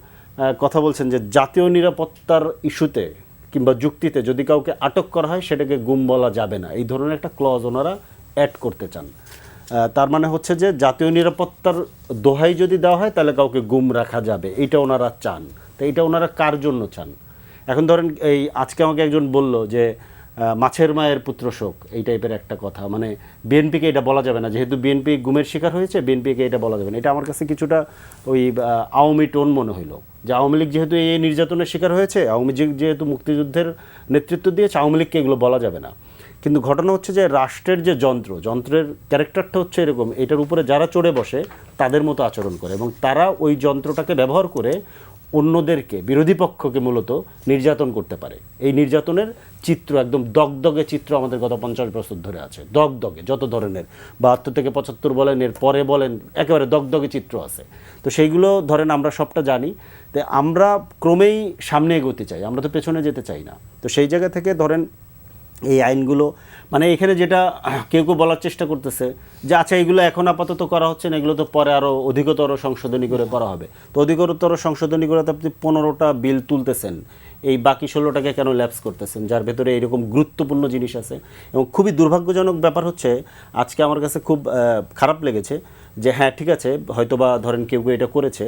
কথা বলছেন যে জাতীয় নিরাপত্তার ইস্যুতে কিংবা যুক্তিতে যদি কাউকে আটক করা হয় সেটাকে গুম বলা যাবে না, এই ধরনের একটা ক্লজ ওনারা অ্যাড করতে চান। তার মানে হচ্ছে যে জাতীয় নিরাপত্তার দোহাই যদি দেওয়া হয় তাহলে কাউকে গুম রাখা যাবে, এইটা ওনারা চান। তো এইটা ওনারা কার জন্য চান? এখন ধরেন এই আজকে আমাকে একজন বলল যে মাছের মায়ের পুত্র শোক এই টাইপের একটা কথা, মানে বিএনপিকে এটা বলা যাবে না, যেহেতু বিএনপি গুমের শিকার হয়েছে বিএনপিকে এটা বলা যাবে না। এটা আমার কাছে কিছুটা ওই আওয়ামী টোন মনে হইলো, যে আওয়ামী লীগ যেহেতু এই নির্যাতনের শিকার হয়েছে, আওয়ামী লীগ যেহেতু মুক্তিযুদ্ধের নেতৃত্ব দিয়েছে, আওয়ামী লীগকে এগুলো বলা যাবে না। কিন্তু ঘটনা হচ্ছে যে রাষ্ট্রের যে যন্ত্রের ক্যারেক্টারটা হচ্ছে এরকম, এটার উপরে যারা চড়ে বসে তাদের মতো আচরণ করে, এবং তারা ওই যন্ত্রটাকে ব্যবহার করে অন্যদেরকে, বিরোধী পক্ষকে মূলত নির্যাতন করতে পারে। এই নির্যাতনের চিত্র, একদম দগদগে চিত্র আমাদের গত 50 বছর ধরে আছে, দগদগে যত ধরনের 72 থেকে 75 বলেন, এর পরে বলেন, একেবারে দগদগে চিত্র আছে। তো সেইগুলো ধরেন আমরা সবটা জানি, তো আমরা ক্রমেই সামনে এগোতে চাই, আমরা তো পেছনে যেতে চাই না। তো সেই জায়গা থেকে ধরেন এই আইনগুলো, মানে এখানে যেটা কেউ কেউ বলার চেষ্টা করতেছে যে আচ্ছা এগুলো এখন আপাতত করা হচ্ছে না, এগুলো তো পরে আরও অধিকতর সংশোধনী করে করা হবে। তো অধিকতর সংশোধনী করে তো আপনি 15টা বিল তুলতেছেন, এই বাকি 16টাকে কেন ল্যাপস করতেছেন, যার ভেতরে এরকম গুরুত্বপূর্ণ জিনিস আছে। এবং খুবই দুর্ভাগ্যজনক ব্যাপার হচ্ছে, আজকে আমার কাছে খুব খারাপ লেগেছে যে হ্যাঁ ঠিক আছে হয়তোবা ধরেন কেউ কেউ এটা করেছে,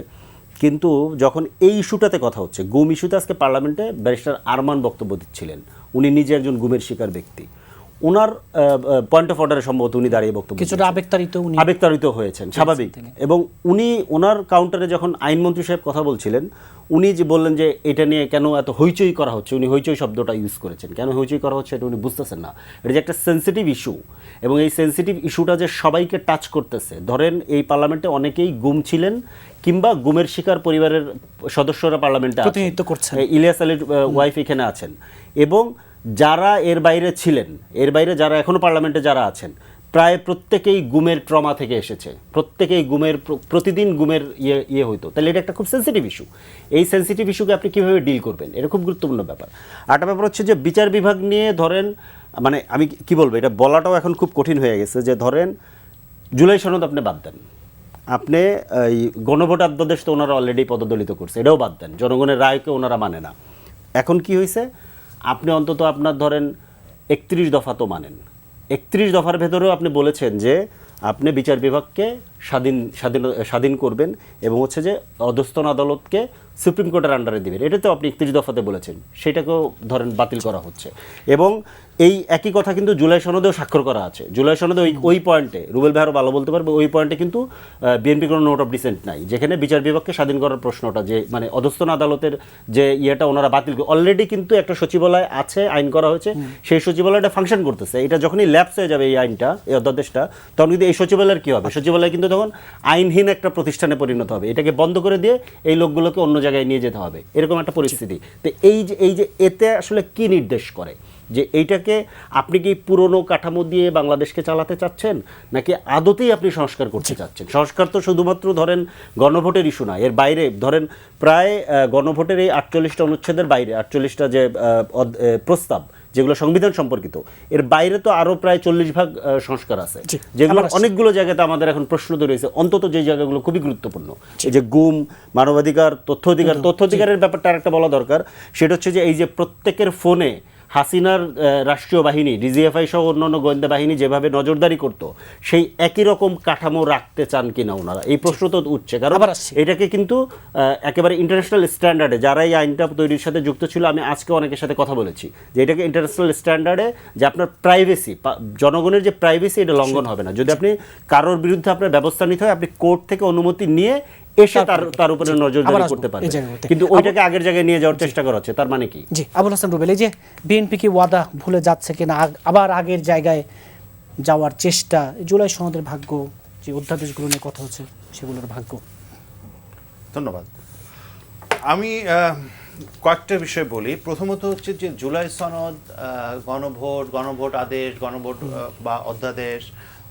কিন্তু যখন এই ইস্যুটাতে কথা হচ্ছে, গুম ইস্যুতে, আজকে পার্লামেন্টে ব্যারিস্টার আরমান বক্তব্য দিচ্ছিলেন, উনি নিজে একজন গুমের শিকার ব্যক্তি, ওনার পয়েন্ট অফ অর্ডারে সম্ভবত উনি দাঁড়িয়ে বক্তব্য কিছুটা আবেগতাড়িত হয়েছেন, স্বাভাবিক। এবং উনি ওনার কাউন্টারে যখন আইনমন্ত্রী সাহেব কথা বলছিলেন, উনি যে বললেন যে এটা নিয়ে কেন এত হইচই করা হচ্ছে, উনি হইচই শব্দটা ইউজ করেছেন, কেন হইচই করা হচ্ছে এটা উনি বুঝতেছেন না। এটা যে একটা সেন্সিটিভ ইস্যু, এবং এই সেন্সিটিভ ইস্যুটা যে সবাইকে টাচ করতেছে। ধরেন এই পার্লামেন্টে অনেকেই গুম ছিলেন, কিংবা গুমের শিকার পরিবারের সদস্যরা পার্লামেন্টে প্রতিনিধিত্ব করছেন, ইলিয়াস আলীর ওয়াইফ এখানে আছেন, এবং যারা এর বাইরে ছিলেন, এর বাইরে যারা এখনো পার্লামেন্টে যারা আছেন, প্রায় প্রত্যেকেই গুমের ট্রমা থেকে এসেছে, প্রত্যেকেই গুমের, প্রতিদিন গুমের ইয়ে হইতো। তাহলে এটা একটা খুব সেন্সিটিভ ইস্যু। এই সেন্সিটিভ ইস্যুকে আপনি কীভাবে ডিল করবেন, এটা খুব গুরুত্বপূর্ণ ব্যাপার। আরেকটা ব্যাপার হচ্ছে যে বিচার বিভাগ নিয়ে ধরেন, মানে আমি কি বলবো, এটা বলাটাও এখন খুব কঠিন হয়ে গেছে, যে ধরেন জুলাই সনদ আপনি বাদ দেন, আপনি এই গণভোট অধ্যাদেশ তো ওনারা অলরেডি পদদলিত করছে, এটাও বাদ দেন, জনগণের রায়কে ওনারা মানে না। এখন কি হয়েছে, আপনি অন্তত আপনার ধরেন 31 দফা তো মানেন, 31 দফার ভেতরেও আপনি বলেছেন যে আপনি বিচার বিভাগকে স্বাধীন করবেন, এবং হচ্ছে যে অধস্তন আদালতকে সুপ্রিম কোর্টের আন্ডারে দিবেন, এটা তো আপনি 31 দফাতে বলেছেন, সেটাকেও ধরেন বাতিল করা হচ্ছে। এবং এই একই কথা কিন্তু জুলাই সনদেও স্বাক্ষর করা আছে। জুলাই সনদে ওই পয়েন্টে রুবেল ভাই আরও ভালো বলতে পারবে, ওই পয়েন্টে কিন্তু বিএনপি কোনো নোট অফ ডিসেন্ট নাই, যেখানে বিচার বিভাগকে স্বাধীন করার প্রশ্নটা, যে মানে অধস্তন আদালতের যে ইয়েটা ওনারা বাতিল করে, অলরেডি কিন্তু একটা সচিবালয় আছে, আইন করা হয়েছে, সেই সচিবালয়টা ফাংশন করতেছে। এটা যখনই ল্যাপস হয়ে যাবে এই আইনটা, এই অধ্যাদেশটা, তখন কিন্তু এই সচিবালয়ের কী হবে, সচিবালয় কিন্তু তখন আইনহীন একটা প্রতিষ্ঠানে পরিণত হবে। এটাকে বন্ধ করে দিয়ে এই লোকগুলোকে অন্য জায়গায় নিয়ে যেতে হবে, এরকম একটা পরিস্থিতি। তো এই যে এতে আসলে কি নির্দেশ করে, যে এইটাকে আপনি কি পুরনো কাঠামো দিয়ে বাংলাদেশকে চালাতে চাচ্ছেন, নাকি আদতেই আপনি সংস্কার করতে চাচ্ছেন? সংস্কার তো শুধুমাত্র ধরেন গণভোটের ইস্যু না, এর বাইরে ধরেন প্রায় গণভোটের এই 48টা অনুচ্ছেদের বাইরে, 48টা যে প্রস্তাব যেগুলো সংবিধান সম্পর্কিত, এর বাইরে তো আরও প্রায় 40 ভাগ সংস্কার আছে, যেগুলো অনেকগুলো জায়গাতে আমাদের এখন প্রশ্ন রয়েছে, অন্তত যে জায়গাগুলো খুবই গুরুত্বপূর্ণ, এই যে গুম, মানবাধিকার, তথ্য অধিকারের ব্যাপারটা আরেকটা বলা দরকার। সেটা হচ্ছে যে এই যে প্রত্যেকের ফোনে হাসিনার রাষ্ট্রীয় বাহিনী, ডিজিএফআই সহ অন্যান্য গোয়েন্দা বাহিনী যেভাবে নজরদারি করত, সেই একই রকম কাঠামো রাখতে চান কিনা ওনারা, এই প্রশ্ন তো উঠছে। কারণ এটাকে কিন্তু একেবারে ইন্টারন্যাশনাল স্ট্যান্ডার্ডে, যারা এই আইনটা তৈরির সাথে যুক্ত ছিল, আমি আজকে অনেকের সাথে কথা বলেছি, যে এটাকে ইন্টারন্যাশনাল স্ট্যান্ডার্ডে, যে আপনার প্রাইভেসি, জনগণের যে প্রাইভেসি, এটা লঙ্ঘন হবে না। যদি আপনি কারোর বিরুদ্ধে আপনার ব্যবস্থা নিতে হয়, আপনি কোর্ট থেকে অনুমতি নিয়ে এসে তার উপরে নজরদারি করতে পারবে, কিন্তু ওইটাকে আগের জায়গায় নিয়ে যাওয়ার চেষ্টা করা হচ্ছে। তার মানে কি? জি, আবুল হাসান রুবেল, এই যে বিএনপি কি ওয়াদা ভুলে যাচ্ছে কিনা, আবার আগের জায়গায় যাওয়ার চেষ্টা, জুলাই সনদের ভাগ্য, যে অধ্যাদেশগুলো নিয়ে কথা হচ্ছে সেগুলোর ভাগ্য? ধন্যবাদ। আমি কয়েকটা বিষয় বলি। প্রথমত হচ্ছে যে জুলাই সনদ, গণভোট আদেশ, গণভোট বা অধ্যাদেশ,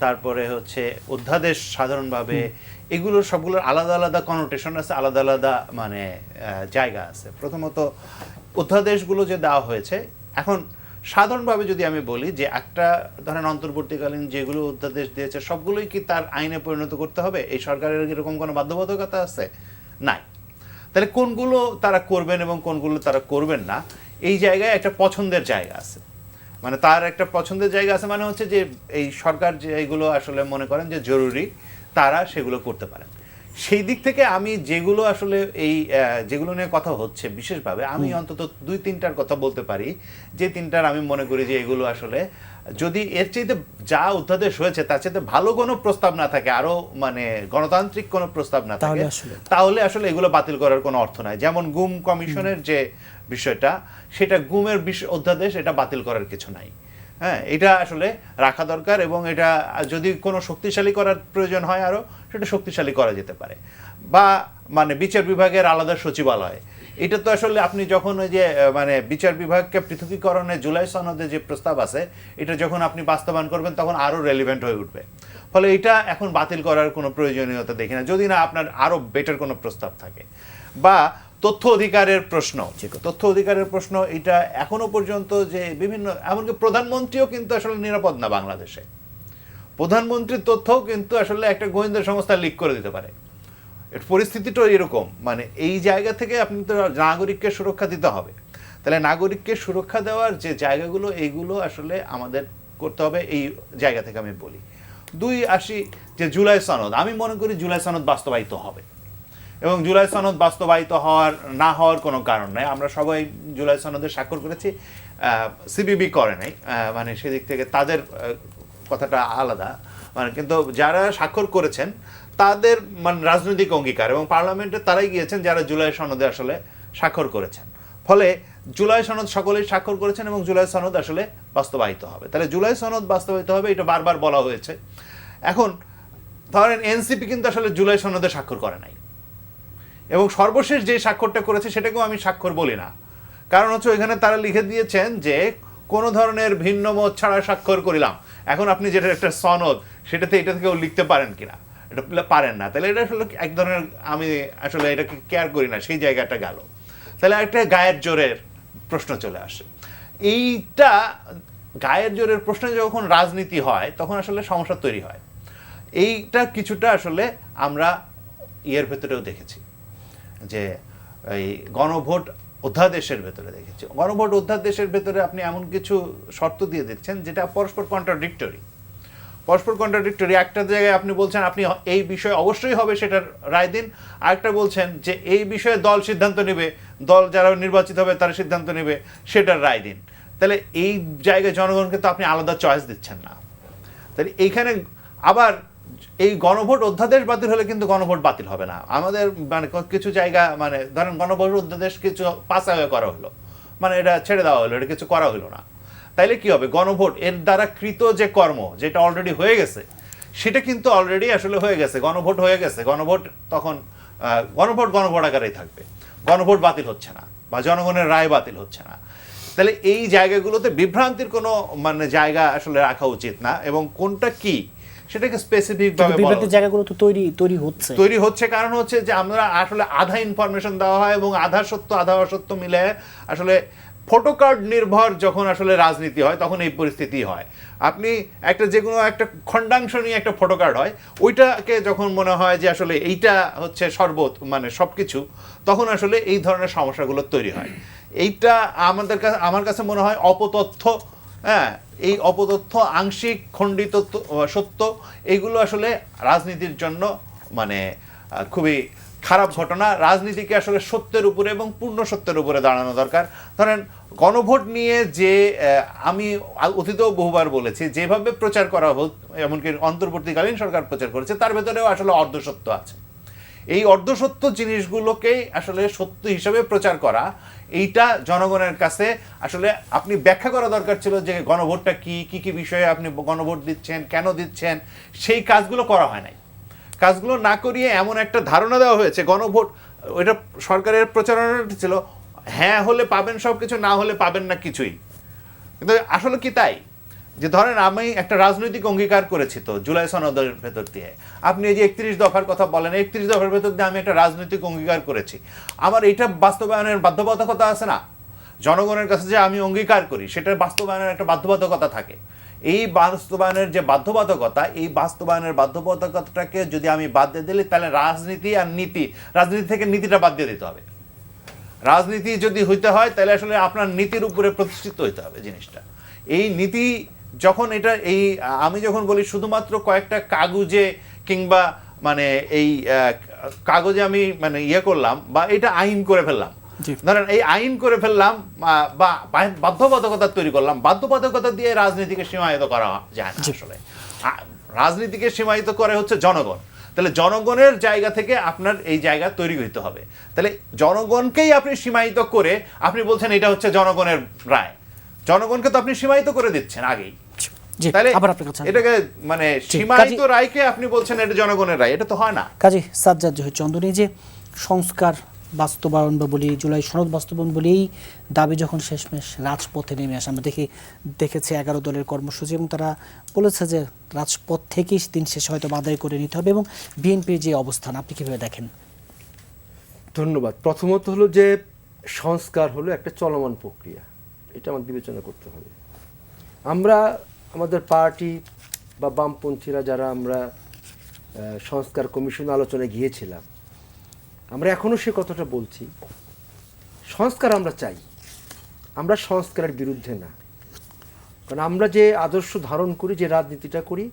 তারপরে হচ্ছে অধ্যাদেশ সাধারণভাবে, এগুলোর সবগুলোর আলাদা আলাদা কনোটেশন আছে, আলাদা আলাদা মানে জায়গা আছে। প্রথমত অধ্যাদেশগুলো যে দেওয়া হয়েছে, এখন সাধারণভাবে যদি আমি বলি যে একটা ধরেন অন্তর্বর্তীকালীন যেগুলো অধ্যাদেশ দিয়েছে সবগুলোই কি তার আইনে পরিণত করতে হবে, এই সরকারের এরকম কোনো বাধ্যবাধকতা আছে? নাই। তাহলে কোনগুলো তারা করবেন এবং কোনগুলো তারা করবেন না, এই জায়গায় একটা পছন্দের জায়গা আছে। মানে তার একটা পছন্দের জায়গা আছে, মানে হচ্ছে যে এই সরকার যেগুলো আসলে মনে করেন যে জরুরি, তারা সেগুলো করতে পারেন। সেই দিক থেকে আমি যেগুলো আসলে এই যেগুলো নিয়ে কথা হচ্ছে বিশেষভাবে আমি অন্তত 2-3টার কথা বলতে পারি, যে 3টার আমি মনে করি যে এগুলো আসলে যদি এর চাইতে যা অধ্যাদেশ হয়েছে তার চাইতে ভালো কোনো প্রস্তাব না থাকে, আরো মানে গণতান্ত্রিক কোনো প্রস্তাব না থাকে, তাহলে আসলে এগুলো বাতিল করার কোনো অর্থ নাই। যেমন গুম কমিশনের যে বিষয়টা, সেটা গুমের অধ্যাদেশ, এটা বাতিল করার কিছু নাই। হ্যাঁ, এটা আসলে রাখা দরকার, এবং এটা যদি কোনো শক্তিশালী করার প্রয়োজন হয় আরো, সেটা শক্তিশালী করা যেতে পারে। বা মানে বিচার বিভাগের আলাদা সচিবালয়, এটা তো আসলে আপনি যখন ওই যে মানে বিচার বিভাগকে পৃথকীকরণে জুলাই সনদে যে প্রস্তাব আছে, এটা যখন আপনি বাস্তবায়ন করবেন তখন আরো রেলিভেন্ট হয়ে উঠবে। ফলে এটা এখন বাতিল করার কোনো প্রয়োজনীয়তা দেখি না, যদি না আপনার আরো বেটার কোনো প্রস্তাব থাকে। বা তথ্য অধিকারের প্রশ্ন, তথ্য অধিকারের প্রশ্ন, এটা এখনো পর্যন্ত যে বিভিন্ন, এমনকি প্রধানমন্ত্রীও কিন্তু আসলে নিরাপদ না বাংলাদেশে। প্রধানমন্ত্রীর তথ্যও কিন্তু আসলে একটা গোয়েন্দা সংস্থা লিক করে দিতে পারে। এর পরিস্থিতিটা এরকম, মানে এই জায়গা থেকে আপনি তো নাগরিককে সুরক্ষা দিতে হবে। তাহলে নাগরিককে সুরক্ষা দেওয়ার যে জায়গাগুলো, এইগুলো আসলে আমাদের করতে হবে। এই জায়গা থেকে আমি বলি 2 আসি যে জুলাই সনদ, আমি মনে করি জুলাই সনদ বাস্তবায়িত হবে, এবং জুলাই সনদ বাস্তবায়িত না হওয়ার কোনো কারণ নাই। আমরা সবাই জুলাই সনদে স্বাক্ষর করেছি, সিপিবি করে নাই, মানে সেদিক থেকে তাদের কথাটা আলাদা। মানে কিন্তু যারা স্বাক্ষর করেছেন তাদের মানে রাজনৈতিক অঙ্গীকার, এবং পার্লামেন্টে তারাই গিয়েছেন যারা জুলাই সনদে আসলে স্বাক্ষর করেছেন। ফলে জুলাই সনদ সকলেই স্বাক্ষর করেছেন, এবং জুলাই সনদ আসলে বাস্তবায়িত হবে। তাহলে জুলাই সনদ বাস্তবায়িত হবে, এটা বারবার বলা হয়েছে। এখন ধরেন এনসিপি কিন্তু আসলে জুলাই সনদে স্বাক্ষর করে নাই, এবং সর্বশেষ যে স্বাক্ষরটা করেছে সেটাকেও আমি স্বাক্ষর বলি না। কারণ হচ্ছে ওইখানে তারা লিখে দিয়েছেন যে কোনো ধরনের ভিন্ন মত ছাড়া স্বাক্ষর করিলাম। এখন আপনি যেটা একটা সনদ, সেটাতে এটা থেকেও লিখতে পারেন কিনা, এটা পারেন না। তাহলে এটা আসলে এক ধরনের, আমি আসলে এটাকে কেয়ার করি না, সেই জায়গাটা গেল। তাহলে একটা গায়ের জোরের প্রশ্ন চলে আসে। এইটা গায়ের জোরের প্রশ্ন যখন রাজনীতি হয় তখন আসলে সমস্যা তৈরি হয়। এইটা কিছুটা আসলে আমরা ইয়ের ভেতরেও দেখেছি, যে এই গণভোট অধ্যাদেশের ভেতরে দেখেছি। গণভোট অধ্যাদেশের ভেতরে আপনি এমন কিছু শর্ত দিয়ে দিচ্ছেন যেটা পরস্পর কন্ট্রাডিক্টরি। একটা জায়গায় আপনি বলছেন আপনি এই বিষয়ে অবশ্যই হবে সেটার রায় দিন, আরেকটা বলছেন যে এই বিষয়ে দল সিদ্ধান্ত নেবে, দল যারা নির্বাচিত হবে তারা সিদ্ধান্ত নেবে, সেটার রায় দিন। তাহলে এই জায়গায় জনগণকে তো আপনি আলাদা চয়েস দিচ্ছেন না। তাহলে এইখানে আবার এই গণভোট অধ্যাদেশ বাতিল হলে কিন্তু গণভোট বাতিল হবে না। আমাদের মানে কিছু জায়গা, মানে ধরেন গণভোট অধ্যাদেশ কিছু পাস করা হলো, মানে এটা ছেড়ে দেওয়া হলো, এটা কিছু করা হলো না। তাইলে কি হবে, গণভোট এর দ্বারা কৃত যে কর্ম, যেটা অলরেডি হয়ে গেছে, সেটা কিন্তু অলরেডি আসলে হয়ে গেছে, গণভোট হয়ে গেছে। গণভোট তখন গণভোট আকারেই থাকবে, গণভোট বাতিল হচ্ছে না, বা জনগণের রায় বাতিল হচ্ছে না। তাহলে এই জায়গাগুলোতে বিভ্রান্তির কোনো মানে জায়গা আসলে রাখা উচিত না, এবং কোনটা কি সেটাকে স্পেসিফিক ভাবে বিভ্রান্তির জায়গাগুলো তো তৈরি হচ্ছে। কারণ হচ্ছে যে আমরা আসলে আধা ইনফরমেশন দেওয়া হয়, এবং আধা সত্য আধা অসত্য মিলে আসলে ফটোকার্ড নির্ভর যখন আসলে রাজনীতি হয় তখন এই পরিস্থিতি হয়। আপনি একটা যে কোনো একটা খণ্ডাংশ নিয়ে একটা ফটোকার্ড হয়, ওইটাকে যখন মনে হয় যে আসলে এইটা হচ্ছে মানে সবকিছু, তখন আসলে এই ধরনের সমস্যাগুলো তৈরি হয়। এইটা আমার কাছে মনে হয় অপতথ্য, হ্যাঁ, এই অপতথ্য, আংশিক খণ্ডিত সত্য, এইগুলো আসলে রাজনীতির জন্য মানে খুবই খারাপ ঘটনা। রাজনীতিকে আসলে সত্যের উপরে এবং পূর্ণ সত্যের উপরে দাঁড়ানো দরকার। ধরেন গণভোট নিয়ে যে আমি অতীতেও বহুবার বলেছি, যেভাবে প্রচার করা হোক, এমনকি অন্তর্বর্তীকালীন সরকার প্রচার করেছে, তার ভেতরেও আসলে অর্ধসত্য আছে। এই অর্ধসত্য জিনিসগুলোকেই আসলে সত্য হিসেবে প্রচার করা, এইটা জনগণের কাছে আসলে আপনি ব্যাখ্যা করা দরকার ছিল, যে গণভোটটা কি কি বিষয়ে আপনি গণভোট দিচ্ছেন, কেন দিচ্ছেন, সেই কাজগুলো করা হয় নাই। কাজগুলো না করিয়ে এমন একটা ধারণা দেওয়া হয়েছে গণভোট, ওইটা সরকারের প্রচারণাটা ছিল হ্যাঁ হলে পাবেন সব কিছু, না হলে পাবেন না কিছুই। কিন্তু আসলে কি তাই? যে ধরেন আমি একটা রাজনৈতিক অঙ্গীকার করেছি তো জুলাই সনদের ভেতর দিয়ে, আপনি এই যে 31 দফার কথা বলেন, 31 দফার ভেতর দিয়ে আমি একটা রাজনৈতিক অঙ্গীকার করেছি, আমার এটা বাস্তবায়নের বাধ্যবাধকতা আছে না? জনগণের কাছে যে আমি অঙ্গীকার করি সেটার বাস্তবায়নের একটা বাধ্যবাধকতা থাকে। এই বাস্তবায়নের যে বাধ্যবাধকতা, এই বাস্তবায়নের বাধ্যবাধকতাটাকে যদি আমি বাদ দিয়ে দিই, তাহলে রাজনীতি আর নীতি, রাজনীতি থেকে নীতিটা বাদ দিয়ে দিতে হবে। রাজনীতি যদি হইতে হয় তাহলে আসলে আপনার নীতির উপরে প্রতিষ্ঠিত হইতে হবে জিনিসটা। এই নীতি যখন এটা আমি যখন বলি শুধুমাত্র কয়েকটা কাগজে কিংবা মানে এই কাগজে আমি মানে ইয়ে করলাম বা এটা আইন করে ফেললাম, জি। ধরেন এই আইন করে ফেললাম বা বাধ্যবাধকতা তৈরি করলাম, বাধ্যবাধকতা দিয়ে রাজনীতিকে সীমায়িত করা যায় না। আসলে রাজনীতিকে সীমায়িত করে হচ্ছে জনগণ। তাহলে জনগণের জায়গা থেকে আপনার এই জায়গা তৈরি হইতে হবে। তাহলে জনগণকেই আপনি সীমায়িত করে আপনি বলছেন এটা হচ্ছে জনগণের রায়, জনগণকে তো আপনি সীমায়িত করে দিচ্ছেন আগেই। জি, তাহলে আবার আপনার কাছে এটাকে মানে সীমায়িত রায়কে আপনি বলছেন এটা জনগণের রায়, এটা তো হয় না। কাজী সাজ্জাদ জহির চন্দন, এই যে সংস্কার বাস্তবায়ন বা বলি জুলাই সনদ বাস্তবায়ন বলেই দাবি যখন শেষমেশ রাজপথে নেমে আসে, আমরা দেখেছি 11 দলের কর্মসূচি এবং তারা বলেছে যে রাজপথ থেকেই দিন শেষে হয়তো আদায় করে নিতে হবে, এবং বিএনপির যে অবস্থান আপনি কীভাবে দেখেন? ধন্যবাদ। প্রথমত হলো যে সংস্কার হলো একটা চলমান প্রক্রিয়া, এটা আমাদের বিবেচনা করতে হবে। আমরা আমাদের পার্টি বা বামপন্থীরা যারা আমরা সংস্কার কমিশন আলোচনায় গিয়েছিলাম, আমরা এখনও সে কথাটা বলছি, সংস্কার আমরা চাই, আমরা সংস্কারের বিরুদ্ধে না। কারণ আমরা যে আদর্শ ধারণ করি, যে রাজনীতিটা করি,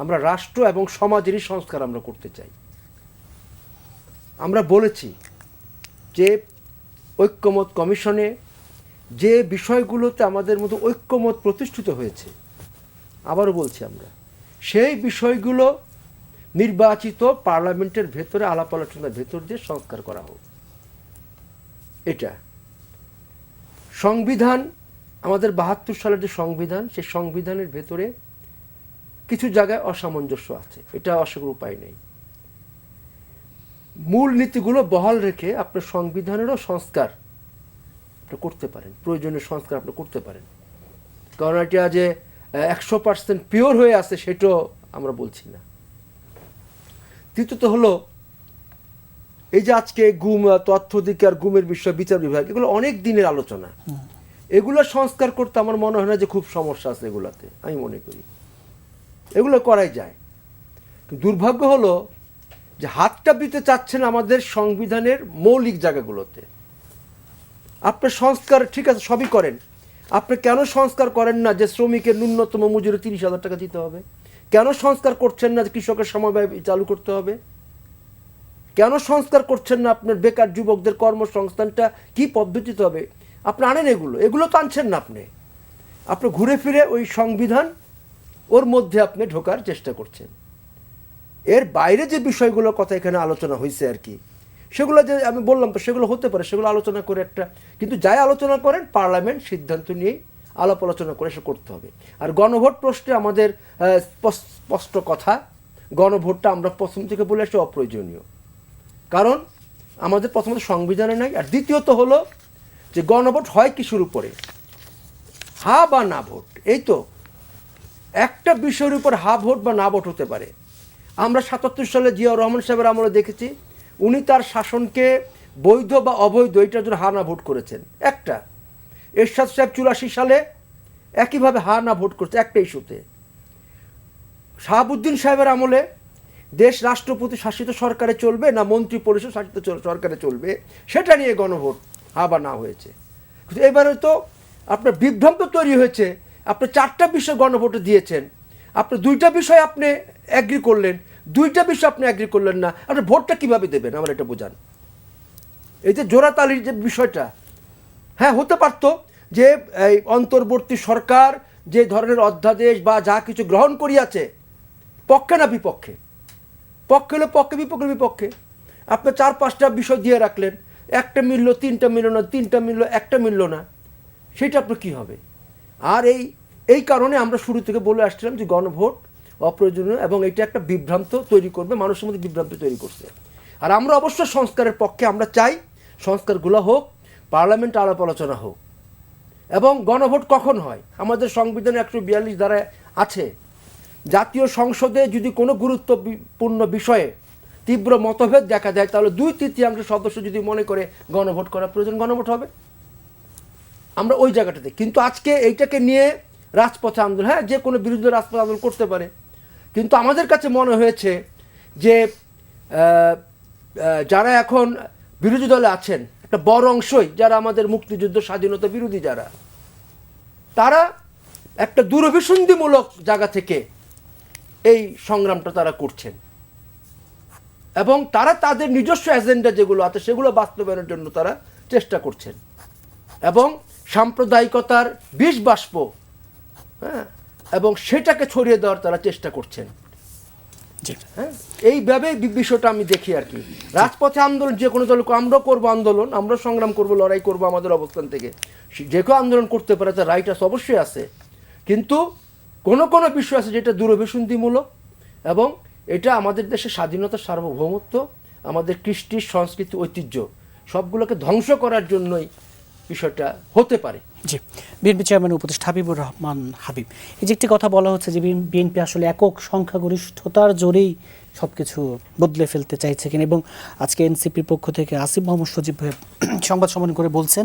আমরা রাষ্ট্র এবং সমাজেরই সংস্কার আমরা করতে চাই। আমরা বলেছি যে ঐক্যমত কমিশনে যে বিষয়গুলোতে আমাদের মধ্যে ঐক্যমত প্রতিষ্ঠিত হয়েছে, আবারও বলছি আমরা সেই বিষয়গুলো নির্বাচিত পার্লামেন্টের ভেতরে আলাপ আলোচনার ভেতর দিয়ে সংস্কার করা হোক। এটা সংবিধান, আমাদের 72 সালের যে সংবিধান, সেই সংবিধানের ভেতরে কিছু জায়গায় অসামঞ্জস্য আছে, এটা অস্বীকার উপায় নেই। মূল নীতিগুলো বহাল রেখে আপনার সংবিধানেরও সংস্কার করতে পারেন, প্রয়োজনীয় সংস্কার আপনি করতে পারেন। কারণ এটা যে 100% পিওর হয়ে আছে সেটাও আমরা বলছি না। তৃতীয়ত হলো এই যে আজকে গুম, তথ্য অধিকার, গুমের বিষয়, বিচার বিভাগ, এগুলো অনেক দিনের আলোচনা। এগুলো সংস্কার করতে আমার মনে হয় না যে খুব সমস্যা আছে এগুলাতে, আমি মনে করি এগুলো করাই যায়। দুর্ভাগ্য হলো যে হাতটা দিতে চাচ্ছেন আমাদের সংবিধানের মৌলিক জায়গাগুলোতে। আপনার সংস্কার ঠিক আছে, সবই করেন, আপনি কেন সংস্কার করেন না যে শ্রমিকের ন্যূনতম মজুরি 30,000 টাকা দিতে হবে? কেন সংস্কার করছেন না যে কৃষকের সমবায় চালু করতে হবে? কেন সংস্কার করছেন না আপনার বেকার যুবকদের কর্মসংস্থানটা কি পদ্ধতিতে হবে? আপনি আনেন এগুলো তো আনছেন না। আপনি ঘুরে ফিরে ওই সংবিধান ওর মধ্যে আপনি ঢোকার চেষ্টা করছেন। এর বাইরে যে বিষয়গুলোর কথা এখানে আলোচনা হয়েছে আর কি, সেগুলো যে আমি বললাম তো সেগুলো হতে পারে, সেগুলো আলোচনা করে একটা, কিন্তু যাই আলোচনা করেন পার্লামেন্ট সিদ্ধান্ত নিয়েই আলাপ আলোচনা করে সে করতে হবে। আর গণভোট প্রশ্নে আমাদের স্পষ্ট কথা, গণভোটটা আমরা প্রথম থেকে বলে আসছি অপ্রয়োজনীয়। কারণ আমাদের প্রথমত সংবিধানে নাই, আর দ্বিতীয়ত হলো যে গণভোট হয় কিছুর উপরে, হা বা না ভোট। এই তো একটা বিষয়ের উপর হা ভোট বা না ভোট হতে পারে। আমরা 77 সালে জিয়াউর রহমান সাহেবের আমলে দেখেছি উনি তার শাসনকে বৈধ বা অবৈধ এটার জন্য হা না ভোট করেছেন একটা। এরশাদ সাহেব 84 সালে একইভাবে হা না ভোট করছে একটা ইস্যুতে। শাহাবুদ্দিন সাহেবের আমলে দেশ রাষ্ট্রপতি শাসিত সরকারে চলবে না মন্ত্রী পরিষদ শাসিত সরকারে চলবে, সেটা নিয়ে গণভোট হা বা না হয়েছে। কিন্তু এবারে তো আপনার বিভ্রান্ত তৈরি হয়েছে, আপনি 4টা বিষয় গণভোটে দিয়েছেন, আপনি 2টা বিষয় আপনি অ্যাগ্রি করলেন, 2টা বিষয় আপনি অ্যাগ্রি করলেন না, আপনি ভোটটা কীভাবে দেবেন আমার এটা বোঝান। এই যে জোড়াতালির যে বিষয়টা, হ্যাঁ হতে পারতো যে এই অন্তর্বর্তী সরকার যে ধরনের অধ্যাদেশ বা যা কিছু গ্রহণ করিয়াছে, পক্ষে না বিপক্ষে, পক্ষে হলে পক্ষে, বিপক্ষে বিপক্ষে, আপনি 4-5টা বিষয় দিয়ে রাখলেন, একটা মিলল, 3টা মিলল না, 3টা মিলল, একটা মিলল না, সেটা আপনার কী হবে? আর এই কারণে আমরা শুরু থেকে বলে আসছিলাম যে গণভোট অপ্রয়োজনীয় এবং এটা একটা বিভ্রান্ত তৈরি করবে, মানুষের মধ্যে বিভ্রান্ত তৈরি করছে। আর আমরা অবশ্য সংস্কারের পক্ষে, আমরা চাই সংস্কারগুলো হোক, পার্লামেন্ট আলাপ আলোচনা হোক। এবং গণভোট কখন হয়? আমাদের সংবিধানে 142 ধারায় আছে, জাতীয় সংসদে যদি কোনো গুরুত্বপূর্ণ বিষয়ে তীব্র মতভেদ দেখা দেয় তাহলে 2/3 সদস্য যদি মনে করে গণভোট করা প্রয়োজন, গণভোট হবে। আমরা ওই জায়গাটাতে, কিন্তু আজকে এইটাকে নিয়ে রাজপথে আন্দোলন, হ্যাঁ যে কোনো বিরোধী রাজপথে আন্দোলন করতে পারে, কিন্তু আমাদের কাছে মনে হয়েছে যে যারা এখন বিরোধী দলে আছেন একটা বড় অংশই যারা আমাদের মুক্তিযুদ্ধ স্বাধীনতা বিরোধী যারা, তারা একটা দূরভিসন্ধিমূলক জায়গা থেকে এই সংগ্রামটা তারা করছেন। এবং তারা তাদের নিজস্ব এজেন্ডা যেগুলো আছে সেগুলো বাস্তবায়নের জন্য তারা চেষ্টা করছেন এবং সাম্প্রদায়িকতার বিষ বাষ্প, হ্যাঁ, এবং সেটাকে ছড়িয়ে দেওয়ার তারা চেষ্টা করছেন। জি হ্যাঁ, এইভাবে বিষয়টা আমি দেখি আর কি। রাজপথে আন্দোলন যে কোনো দল, আমরাও করবো আন্দোলন, আমরা সংগ্রাম করব, লড়াই করব আমাদের অবস্থান থেকে, যে কেউ আন্দোলন করতে পারে, তার রাইট আছে, অবশ্যই আছে। কিন্তু কোনো কোনো বিষয় আছে যেটা দূরভিসন্ধিমূলক এবং এটা আমাদের দেশের স্বাধীনতা, সার্বভৌমত্ব, আমাদের কৃষ্টি, সংস্কৃতি, ঐতিহ্য সবগুলোকে ধ্বংস করার জন্যই বিষয়টা হতে পারে। জি, বিএনপি চেয়ারম্যান উপদেষ্টা হাবিবুর রহমান হাবিব, এই যে একটি কথা বলা হচ্ছে যে বিএনপি আসলে একক সংখ্যাগরিষ্ঠতার জোরেই সব কিছু বদলে ফেলতে চাইছে কিনা, এবং আজকে এনসিপির পক্ষ থেকে আসিফ মোহাম্মদ সজীব ভাই সংবাদ সম্মেলন করে বলছেন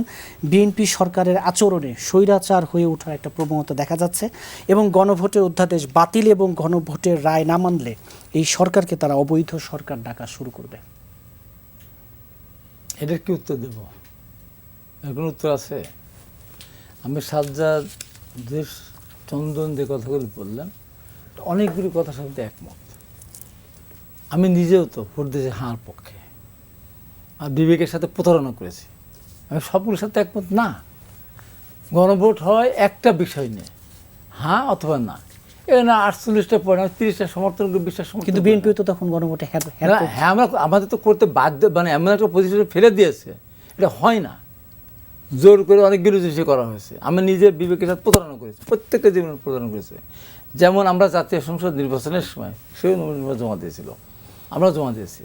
বিএনপি সরকারের আচরণে স্বৈরাচার হয়ে ওঠার একটা প্রবণতা দেখা যাচ্ছে এবং গণভোটের অধ্যাদেশ বাতিল এবং গণভোটের রায় না মানলে এই সরকারকে তারা অবৈধ সরকার ডাকা শুরু করবে। এটার কি উত্তর দেব? এর কোনো উত্তর আছে? আমি সাজ্জাদ, দেশ, চন্দন যে কথাগুলো বললাম, অনেকগুলি কথার সাথে একমত। আমি নিজেও তো ভোট দিয়েছি হাঁর পক্ষে, আর বিবেকের সাথে প্রতারণা করেছি। আমি সবগুলোর সাথে একমত না। গণভোট হয় একটা বিষয় নিয়ে, হ্যাঁ অথবা না। এখানে 48টা পয়েন্ট, 30টা সমর্থন করে, 20টা সমর্থন। কিন্তু বিএনপি তো তখন গণভোটে হ্যাঁ আমাদের তো করতে বাধ্য, মানে এমন একটা পজিশনে ফেলে দিয়েছে, এটা হয় না। জোর করে অনেকগুলো জিনিস করা হয়েছে। আমি নিজের বিবেকের সাথে প্রতারণা করেছি, প্রত্যেকটা জীবনে প্রতারণা করেছে। যেমন আমরা জাতীয় সংসদ নির্বাচনের সময় সেই জমা দিয়েছিল, আমরা জমা দিয়েছি।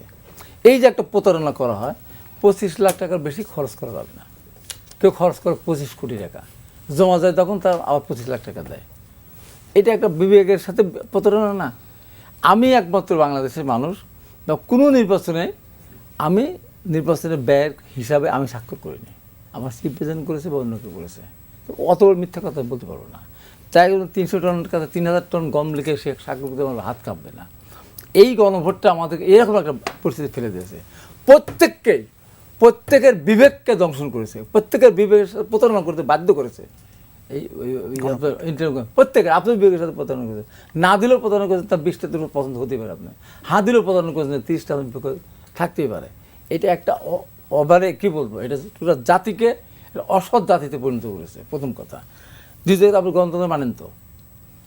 এই যে একটা প্রতারণা করা হয়, 25 লাখ টাকার বেশি খরচ করা যাবে না। কেউ খরচ করে 25 কোটি টাকা, জমা যায় তখন তার আবার 25 লাখ টাকা দেয়। এটা একটা বিবেকের সাথে প্রতারণা না? আমি একমাত্র বাংলাদেশের মানুষ, কোনো নির্বাচনে আমি নির্বাচনের ব্যয়ের হিসাবে আমি স্বাক্ষর করিনি। আমার চিফ প্রেসিডেন্ট করেছে বা অন্য কেউ করেছে। তো অত মিথ্যা কথা বলতে পারবো না। চাই 300 টনের কাছে 3000 টন গম লিখে সে স্বাক্ষর করতে আমার হাত কাঁপবে না। এই গণভোটটা আমাদেরকে এরকম একটা পরিস্থিতি ফেলে দিয়েছে। প্রত্যেকের বিবেককে দংশন করেছে, প্রত্যেকের বিবেকের সাথে প্রতারণা করতে বাধ্য করেছে। এই প্রত্যেকের আপনার বিবেকের সাথে প্রতারণা করেছে। না দিলেও প্রতারণা করেছেন, তার 20টা দুটো পছন্দ হতেই পারে, আপনার হ্যাঁ দিলেও প্রতারণা করেছেন, 30টা থাকতেই পারে। এটা একটা অবারে কী বলবো, এটা পুরো জাতিকে অসৎ জাতিতে পরিণত করেছে, প্রথম কথা। দ্বিতীয়ত, আপনি গণতন্ত্র মানেন তো,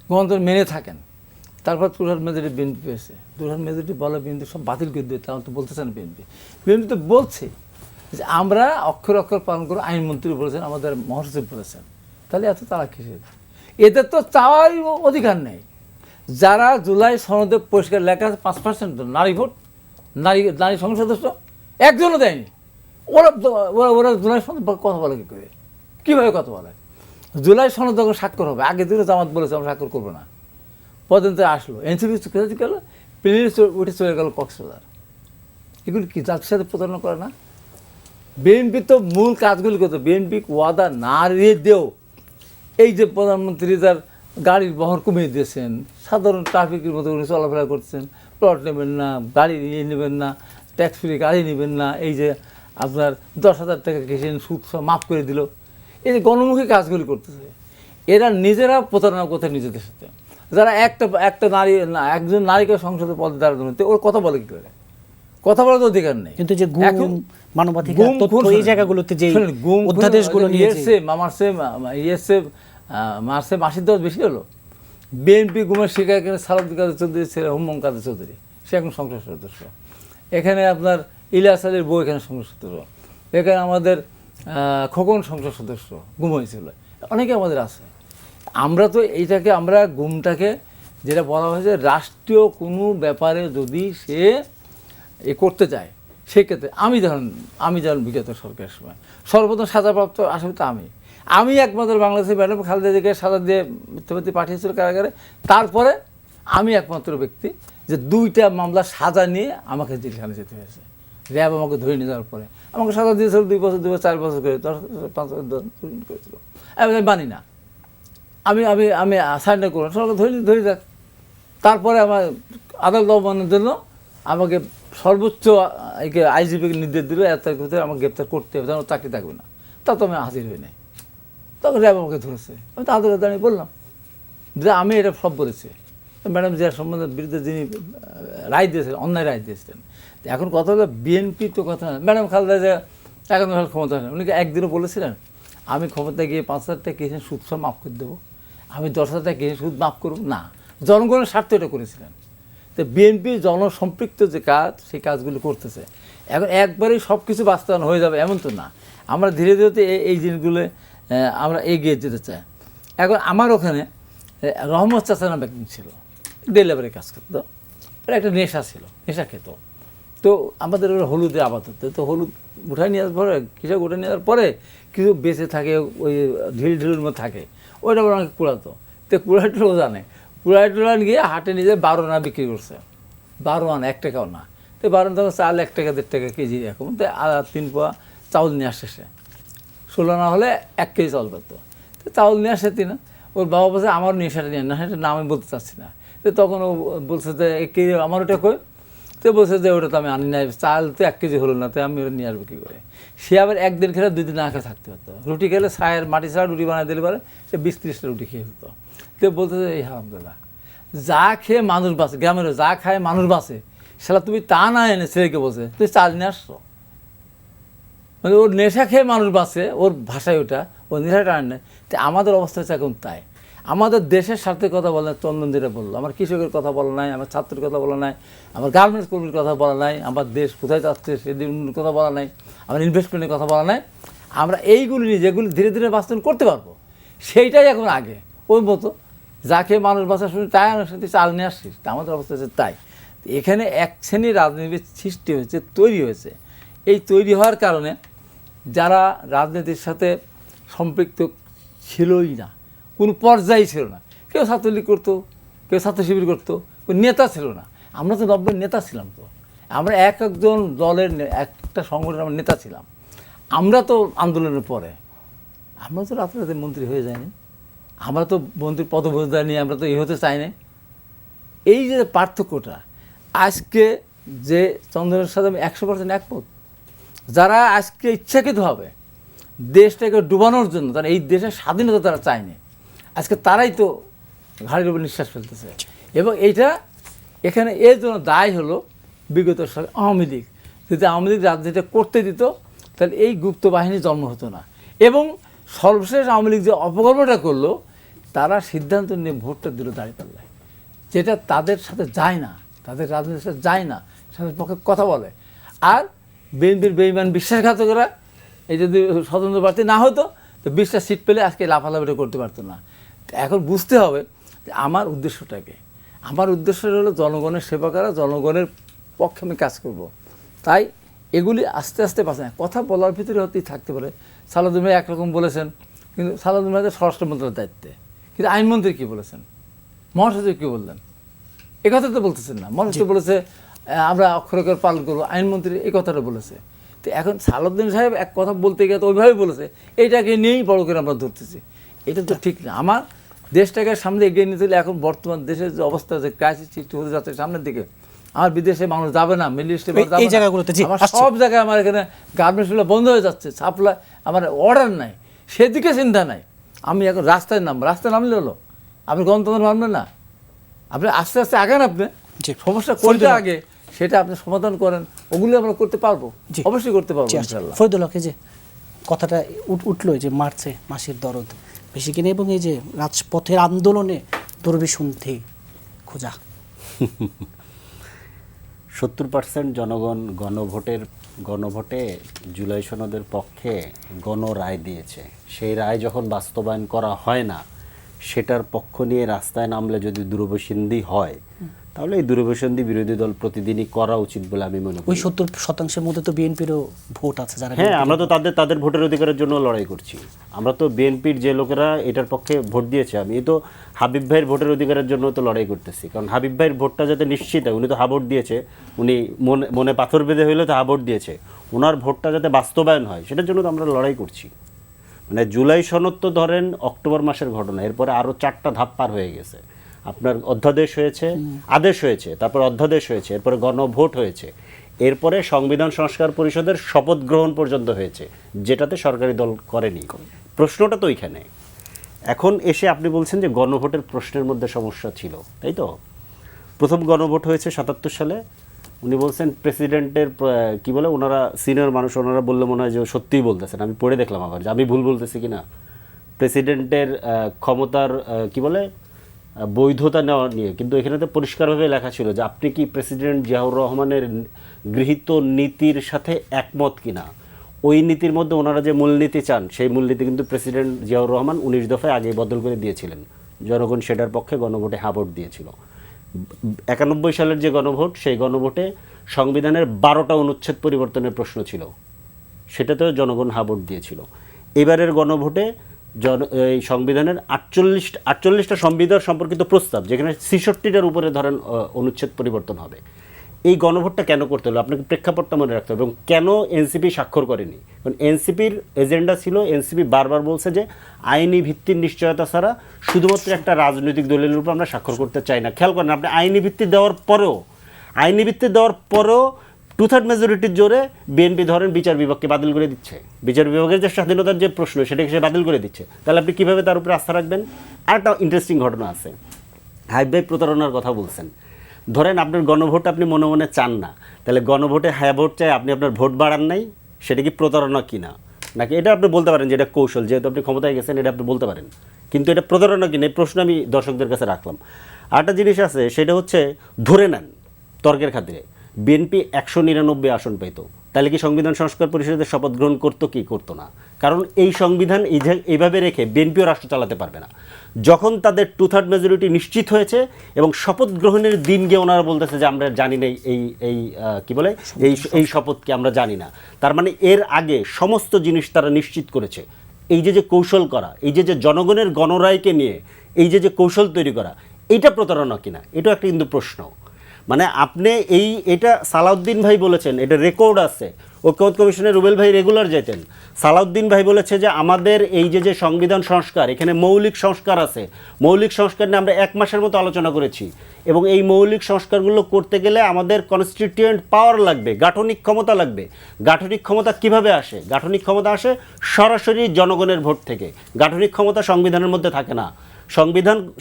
গণতন্ত্র মেনে থাকেন। তারপর তুষার মেজরিটি বিএনপি পেয়েছে, তুষার মেজরিটি বলে বিএনপি সব বাতিল করে দিতে, তেমন তো বলতেছেন বিএনপি তো বলছে যে আমরা অক্ষর অক্ষর পালন করে, আইনমন্ত্রী বলেছেন, আমাদের মহাসচিব বলেছেন। তাহলে এত তারা কিসের? এদের তো চাওয়ারই অধিকার নেই। যারা জুলাই সনদে পরিষ্কার লেখা আছে 5% নারী ভোট, নারী সংসদ সদস্য একজনও দেয়নি। ওরা জুলাই সনদ কথা বলে কী করে, কীভাবে কথা বলে? জুলাই সনদ যখন স্বাক্ষর হবে, আগে দিনে জামাত বলেছে আমরা স্বাক্ষর করবো না, পর্যন্ত আসলো এনসিপি কোথায় গেল, প্লেনে উঠে চলে গেল কক্সবাজার। এগুলি কি জাতির সাথে প্রতারণা করে না? বিএনপি তো মূল কাজগুলি করতো। বিএনপি ওয়াদা না দিয়েও এই যে প্রধানমন্ত্রী যার গাড়ির বহর কমিয়ে দিয়েছেন, সাধারণ ট্রাফিকের মতো উনি চলাফেরা করছেন, প্লট নেবেন না, গাড়ি নিয়ে নেবেন না, ট্যাক্স ফ্রি গাড়ি নেবেন না, এই যে আপনার 10,000 টাকা ঘেসেন, সুদ সব মাফ করে দিল, এই যে গণমুখী কাজগুলি করতেছে, এরা নিজেরা প্রতারণা করতে নিজেদের সাথে। যারা একটা নারী, একজন নারীকে সংসদে পদে দাঁড়াতে, ওর কথা বলে কী করে? কথা বলার তো অধিকার নেই। কিন্তু যে গুম, মানবাধিকার তথ্য, এই জায়গাগুলোতে যে অধ্যাদেশগুলো নিয়েছে, মার্চে 10 বেশি হলো। বিএনপি গুমের শিকার এখানে সালাউদ্দিন কাদের চৌধুরী ছেলে হুম্মম কাদের চৌধুরী, সে এখন সংসদ সদস্য। এখানে আপনার ইলিয়াস আলীর বউ এখানে সংসদ সদস্য। এখানে আমাদের খোকন সংসদ সদস্য গুম হয়েছিল, অনেকে আমাদের আছে। আমরা তো এইটাকে, আমরা গুমটাকে যেটা বলা হয়েছে, রাষ্ট্রীয় কোনো ব্যাপারে যদি সে করতে চায়, সেক্ষেত্রে আমি যখন বিগত সরকারের সময় সর্বপ্রথম সাজাপ্রাপ্ত আসামি তো আমি একমাত্র বাংলাদেশের ম্যাডাম খালেদা জিয়াকে সাজা দিয়ে মিথ্যাবাদী পাঠিয়েছিল কারাগারে। তারপরে আমি একমাত্র ব্যক্তি যে 2টা মামলার সাজা নিয়ে আমাকে জেলখানে যেতে হয়েছে। র্যাব আমাকে ধরে নিয়ে যাওয়ার পরে আমাকে সাজা দিয়েছিল 2 বছর, 2 বছর, 4 বছর করে, 5 বছর করেছিল। আমি মানি না, আমি সারেন্ডার করলাম, সরকার ধরে যাক। তারপরে আমার আদালত অবমাননার জন্য আমাকে সর্বোচ্চ আইজিপিকে নির্দেশ দিল, এত তারিখ ভিতরে আমাকে গ্রেপ্তার করতে হবে, যেন চাকরি থাকবে না। তা তো আমি হাজির হই নাই। তখন র্যাব আমাকে ধরেছে, আমি তো আদালতে দাঁড়িয়ে বললাম যে আমি এটা সব বলেছি, ম্যাডাম জিয়ার সম্বন্ধে বিরুদ্ধে যিনি রায় দিয়েছিলেন, অন্যায় রায় দিয়েছিলেন। তো এখন কথা হলো বিএনপি তো কথা না, ম্যাডাম খালেদা জিয়া এখন ক্ষমতা নেই, উনি একদিনও বলেছিলেন আমি ক্ষমতায় গিয়ে 5,000 টাকা কেসে সুদ সব মাফ করে দেবো, আমি 10,000 টাকা কেসে সুদ মাফ করব না। জনগণের স্বার্থে এটা করেছিলেন। তো বিএনপি জনসম্পৃক্ত যে কাজ, সেই কাজগুলো করতেছে। এখন একবারেই সব কিছু বাস্তবায়ন হয়ে যাবে এমন তো না, আমরা ধীরে ধীরে তো এই জিনিসগুলো আমরা এগিয়ে যেতে চাই। এখন আমার ওখানে রহমত চাচা নামে একদিন ছিল, ডেলিভারি কাজ করতো, ওর একটা নেশা ছিল, নেশা খেত। তো আমাদের ওরা হলুদে আবাদ হতো, তো হলুদ উঠায় নিয়ে যাওয়ার পরে, কৃষক উঠে নিয়ে যাওয়ার পরে কিছু বেঁচে থাকে, ওই ঢিলের মধ্যে থাকে, ওইটা ওরা আমাকে কুড়াতো। তো কুড়াইটুলো জানে, কুড়াইটুলো গিয়ে হাটে নিজে 12 আনা বিক্রি করছে, 12 আনা, 1 টাকাও না। তো 12 আনা তখন চাল 1 টাকা 1.5 টাকা কেজি এখন। তো 3 পোয়া চাউল নিয়ে আসছে সে, 16 আনা হলে 1 কেজি চাউল করতো। তো চাউল নিয়ে আসে না, ওর বাবা বলছে আমার নেশাটা নিয়ে না, সেটা নাম আমি বলতে চাচ্ছি না। তো তখন ও বলছে যে কে আমার ওটা কই, তো বলছে যে ওটা তো আমি আনি নাই, চাল তো 1 কেজি হলো না, তো আমি ওটা নিয়ে আসবো কী করে। সে আবার একদিন খেলে 2 দিন না খেয়ে থাকতে পারতো, রুটি খেলে ছায়ের মাটি ছাড়া রুটি বানাই দিলে পারে সে 20-30টা রুটি খেয়ে ফেলতো। তো বলতে যে এই হারামজাদা, যা খেয়ে মানুষ বাঁচে, গ্রামের যা খায় মানুষ বাঁচে, সেটা তুমি তা না এনে ছেলেকে বলছে তুই চাল নিয়ে আসছো। মানে ওর নেশা খেয়ে মানুষ বাঁচে, ওর ভাষায় ওটা, ওর নেশাটা আনে। তো আমাদের অবস্থা হচ্ছে এখন তাই। আমাদের দেশের স্বার্থের কথা বলে চন্দন যেটা বললো, আমার কৃষকের কথা বলা নাই, আমার ছাত্রের কথা বলা নাই, আমার গার্মেন্টস কর্মীর কথা বলা নাই, আমার দেশ কোথায় যাচ্ছে সেদিন কথা বলা নাই, আমার ইনভেস্টমেন্টের কথা বলা নাই। আমরা এইগুলি নিয়ে যেগুলি ধীরে ধীরে বাস্তবায়ন করতে পারবো, সেইটাই এখন আগে। ওই মতো যাকে মানুষ বাঁচা শুনে তাই অনুষ্ঠানে চাল নিয়ে আসছিস, তা আমাদের অবস্থা হচ্ছে তাই। এখানে এক শ্রেণীর রাজনীতির সৃষ্টি হয়েছে, তৈরি হয়েছে। এই তৈরি হওয়ার কারণে যারা রাজনীতির সাথে সম্পৃক্ত ছিলই না, কোনো পর্যায়ে ছিল না, কেউ ছাত্রলীগ করতো, কেউ ছাত্র শিবির করতো, কোনো নেতা ছিল না। আমরা তো 90 নেতা ছিলাম, তো আমরা একজন দলের একটা সংগঠনের আমরা নেতা ছিলাম। আমরা তো আন্দোলনের পরে আমরা তো রাতে রাতে মন্ত্রী হয়ে যায়নি, আমরা তো মন্ত্রীর পদবোধা নিয়ে আমরা তো হতে চাই না। এই যে পার্থক্যটা, আজকে যে চন্দ্রের সাথে আমি 100% একমত, যারা আজকে ইচ্ছাকৃতভাবে দেশটাকে ডুবানোর জন্য, তারা এই দেশের স্বাধীনতা তারা চায়নি, আজকে তারাই তো ঘাড়ির উপর নিঃশ্বাস ফেলতেছে। এবং এইটা এখানে এর জন্য দায় হলো বিগত আওয়ামী লীগ। যদি আওয়ামী লীগ রাজনীতিটা করতে দিত, তাহলে এই গুপ্ত বাহিনী জন্ম হতো না। এবং সর্বশেষ আওয়ামী লীগ যে অপকর্মটা করলো, তারা সিদ্ধান্ত নিয়ে ভোটটা দিল দাঁড়িপাল্লায়, যেটা তাদের সাথে যায় না, তাদের রাজনীতির সাথে যায় না, সাথে পক্ষে কথা বলে। আর বিএনপির বেঈমান বিশ্বাসঘাতকরা, এই যদি স্বতন্ত্র প্রার্থী না হতো, তো 20টা সিট পেলে আজকে লাফালাফিটা করতে পারতো না। এখন বুঝতে হবে যে আমার উদ্দেশ্যটাকে, আমার উদ্দেশ্য হলো জনগণের সেবা করা, জনগণের পক্ষে আমি কাজ করব। তাই এগুলি আস্তে আস্তে বাঁচে না, কথা বলার ভিতরে হতেই থাকতে পারে। সালাউদ্দিন ভাই একরকম বলেছেন, কিন্তু সালাউদ্দিন ভাই স্বরাষ্ট্র মন্ত্রণালয়ের দায়িত্বে, কিন্তু আইনমন্ত্রী কী বলেছেন, মহাসচিব কী বললেন, এ কথা তো বলতেছেন না। মহাসচিব বলেছে আমরা অক্ষরে অক্ষরে পালন করবো, আইনমন্ত্রী এই কথাটা বলেছে। তো এখন সালাউদ্দিন সাহেব এক কথা বলতে গিয়ে তো ওইভাবেই বলেছে, এইটাকে নিয়েই বড় করে আমরা ধরতেছি, এটা তো ঠিক না। আমার দেশটাকে সামনে এগিয়ে নিতে হলে এখন বর্তমান দেশের যে অবস্থা, যে ক্রাইসিস সৃষ্টি হতে যাচ্ছে সামনের দিকে, আমার বিদেশে মানুষ যাবে না, মিডল ইস্টে এই জায়গাগুলোতে আমার সব জায়গায় আমার এখানে গার্মেন্টসগুলো বন্ধ হয়ে যাচ্ছে, সাপ্লাই আমার অর্ডার নাই, সেদিকে চিন্তা নাই। আমি এখন রাস্তায় নামলে হলো, আপনি গণতন্ত্র মানবেন না, আপনি আস্তে আস্তে আগান, আপনি সমস্যা কোনটা আগে সেটা আপনি সমাধান করেন, ওগুলো আমরা করতে পারবো, অবশ্যই করতে পারবো ইনশাআল্লাহ। ফরিদুল হক, যে কথাটা উঠলো যে মার্চে মাসির দরদ বেশি কিনে, এবং এই যে রাজপথের আন্দোলনে দুর্বিসন্ধি খোঁজা, 70% জনগণ গণভোটে জুলাই সনদের পক্ষে গণরায় দিয়েছে। সেই রায় যখন বাস্তবায়ন করা হয় না, সেটার পক্ষ নিয়ে রাস্তায় নামলে যদি দুরভিসন্ধি হয়, তাহলে এই দুরভিসন্ধি বিরোধী দল প্রতিদিনই করা উচিত বলে আমি মনে করি। ওই 70% মধ্যে তো বিএনপিরও ভোট আছে, যারা হ্যাঁ, আমরা তো তাদের ভোটের অধিকারের জন্য লড়াই করছি। আমরা তো বিএনপির যে লোকেরা এটার পক্ষে ভোট দিয়েছে, আমি তো হাবিব ভাইয়ের ভোটের অধিকারের জন্য তো লড়াই করতেছি। কারণ হাবিব ভাইয়ের ভোটটা যাতে নিশ্চিত হয়, উনি তো হা ভোট দিয়েছে, উনি মনে পাথর বেঁধে হইলে তো হা ভোট দিয়েছে, ওনার ভোটটা যাতে বাস্তবায়ন হয় সেটার জন্য তো আমরা লড়াই করছি। মানে জুলাই সনদ তো ধরেন অক্টোবর মাসের ঘটনা, এরপরে আরও 4টা ধাপ পার হয়ে গেছে। আপনার অধ্যাদেশ হয়েছে, আদেশ হয়েছে, তারপর অধ্যাদেশ হয়েছে, এরপরে গণভোট হয়েছে, এরপরে সংবিধান সংস্কার পরিষদের শপথ গ্রহণ পর্যন্ত হয়েছে, যেটাতে সরকারি দল করেনি। প্রশ্নটা তো ওইখানে। এখন এসে আপনি বলছেন যে গণভোটের প্রশ্নের মধ্যে সমস্যা ছিল, তাই তো? প্রথম গণভোট হয়েছে 77 সালে। উনি বলছেন প্রেসিডেন্টের কি বলে, ওনারা সিনিয়র মানুষ, ওনারা বললে মনে হয় যে সত্যিই বলতেছেন, আমি পড়ে দেখলাম আবার যে আমি ভুল বলতেছি কিনা। প্রেসিডেন্টের ক্ষমতার কি বলে বৈধতা নেওয়া নিয়ে, কিন্তু এখানে তো পরিষ্কারভাবে লেখা ছিল যে আপনি কি প্রেসিডেন্ট জিয়াউর রহমানের গৃহীত নীতির সাথে একমত কিনা। ওই নীতির মধ্যে ওনারা যে মূলনীতি চান, সেই মূলনীতি কিন্তু প্রেসিডেন্ট জিয়াউর রহমান 19 দফায় আগে বদল করে দিয়েছিলেন। জনগণ সেটার পক্ষে গণভোটে হ্যাঁ ভোট দিয়েছিল। 91 সালের যে গণভোট, সেই গণভোটে সংবিধানের 12টা অনুচ্ছেদ পরিবর্তনের প্রশ্ন ছিল, সেটাতেও জনগণ হ্যাঁ ভোট দিয়েছিল। এবারের গণভোটে এই সংবিধানের 48টা সংবিধান সম্পর্কিত প্রস্তাব, যেখানে 66টার উপরে ধরেন অনুচ্ছেদ পরিবর্তন হবে। এই গণভোটটা কেন করতে হলো, আপনাকে প্রেক্ষাপটটা মনে রাখতে হবে, এবং কেন এনসিপি স্বাক্ষর করেনি। কারণ এনসিপির এজেন্ডা ছিল, এনসিপি বারবার বলছে যে আইনি ভিত্তির নিশ্চয়তা ছাড়া শুধুমাত্র একটা রাজনৈতিক দলের উপর আমরা স্বাক্ষর করতে চাই না। খেয়াল করেন, আপনি আইনি ভিত্তি দেওয়ার পরেও 2/3 মেজরিটির জোরে বিএনপি ধরেন বিচার বিভাগকে বাতিল করে দিচ্ছে। বিচার বিভাগের যে স্বাধীনতার যে প্রশ্ন, সেটাকে সে বাতিল করে দিচ্ছে। তাহলে আপনি কীভাবে তার উপরে আস্থা রাখবেন? আর একটা ইন্টারেস্টিং ঘটনা আছে, হাইব ভাই প্রতারণার কথা বলছেন। ধরেন আপনার গণভোট আপনি মনে মনে চান না, তাহলে গণভোটে হ্যাঁ ভোট চাই, আপনি আপনার ভোট বাড়ান নাই, সেটা কি প্রতারণা কিনা? নাকি এটা আপনি বলতে পারেন যে এটা কৌশল, যেহেতু আপনি ক্ষমতায় গেছেন এটা আপনি বলতে পারেন, কিন্তু এটা প্রতারণা কিনা, এই প্রশ্ন আমি দর্শকদের কাছে রাখলাম। আরেকটা জিনিস আছে, সেটা হচ্ছে ধরে নেন তর্কের খাতিরে বিএনপি 199 আসন পেত, তাহলে কি সংবিধান সংস্কার পরিষদের শপথ গ্রহণ করতো কি করতো না? কারণ এই সংবিধান এইভাবে রেখে বিএনপিও রাষ্ট্র চালাতে পারবে না। যখন তাদের 2/3 মেজরিটি নিশ্চিত হয়েছে এবং শপথ গ্রহণের দিন গিয়ে ওনারা বলতেছে যে আমরা জানি না কি বলে এই শপথকে আমরা জানি না, তার মানে এর আগে সমস্ত জিনিস তারা নিশ্চিত করেছে। এই যে কৌশল করা, এই যে জনগণের গণরায়কে নিয়ে এই যে কৌশল তৈরি করা, এইটা প্রতারণা কিনা, এটা একটা কিন্তু প্রশ্ন। মানে আপনি এটা সালাউদ্দিন ভাই বলেছেন, এটা রেকর্ড আছে, ঐক্যমত কমিশনের রুবেল ভাই রেগুলার যেতেন। সালাউদ্দিন ভাই বলেছে যে আমাদের এই যে সংবিধান সংস্কার, এখানে মৌলিক সংস্কার আছে, মৌলিক সংস্কার নিয়ে আমরা 1 মাসের মতো আলোচনা করেছি, এবং এই মৌলিক সংস্কারগুলো করতে গেলে আমাদের কনস্টিটিউয়েন্ট পাওয়ার লাগবে, গাঠনিক ক্ষমতা লাগবে। গাঠনিক ক্ষমতা কিভাবে আসে? গাঠনিক ক্ষমতা আসে সরাসরি জনগণের ভোট থেকে। গাঠনিক ক্ষমতা সংবিধানের মধ্যে থাকে না।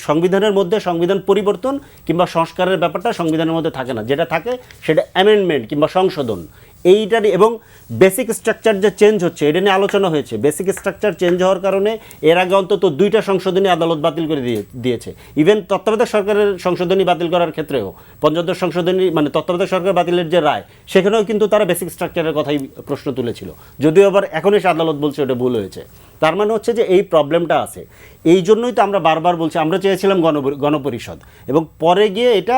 সংবিধানের মধ্যে সংবিধান পরিবর্তন কিংবা সংস্কারের ব্যাপারটা সংবিধানের মধ্যে থাকে না, যেটা থাকে সেটা অ্যামেন্ডমেন্ট কিংবা সংশোধন। এইটারই এবং বেসিক স্ট্রাকচার যে চেঞ্জ হচ্ছে, এটা নিয়ে আলোচনা হয়েছে। বেসিক স্ট্রাকচার চেঞ্জ হওয়ার কারণে এর আগে অন্তত 2টা সংশোধনী আদালত বাতিল করে দিয়েছে। ইভেন তত্ত্বাবধায়ক সরকারের সংশোধনী বাতিল করার ক্ষেত্রেও, পঞ্চদশ সংশোধনী মানে তত্ত্বাবধায়ক সরকার বাতিলের যে রায়, সেখানেও কিন্তু তারা বেসিক স্ট্রাকচারের কথাই প্রশ্ন তুলেছিল, যদিও আবার এখন এসে আদালত বলছে ওটা ভুল হয়েছে। তার মানে হচ্ছে যে এই প্রবলেমটা আছে। এই জন্যই তো আমরা বারবার বলছি, আমরা চেয়েছিলাম গণপরিষদ, এবং পরে গিয়ে এটা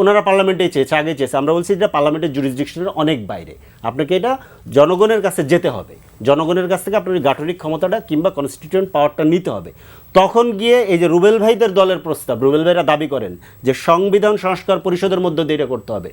ওনারা পার্লামেন্টেই চেয়েছে, আগে চেয়েছে। আমরা বলছি এটা পার্লামেন্টের জুরিসডিকশনের অনেক বাইরে, আপনাকে এটা জনগণের কাছে যেতে হবে, জনগণের কাছ থেকে আপনার গাঠনিক ক্ষমতাটা কিংবা কনস্টিটিউয়েন্ট পাওয়ারটা নিতে হবে। তখন গিয়ে এই যে রুবেল ভাইদের দলের প্রস্তাব, রুবেল ভাইরা দাবি করেন যে সংবিধান সংস্কার পরিষদের মধ্যে দিয়ে এটা করতে হবে,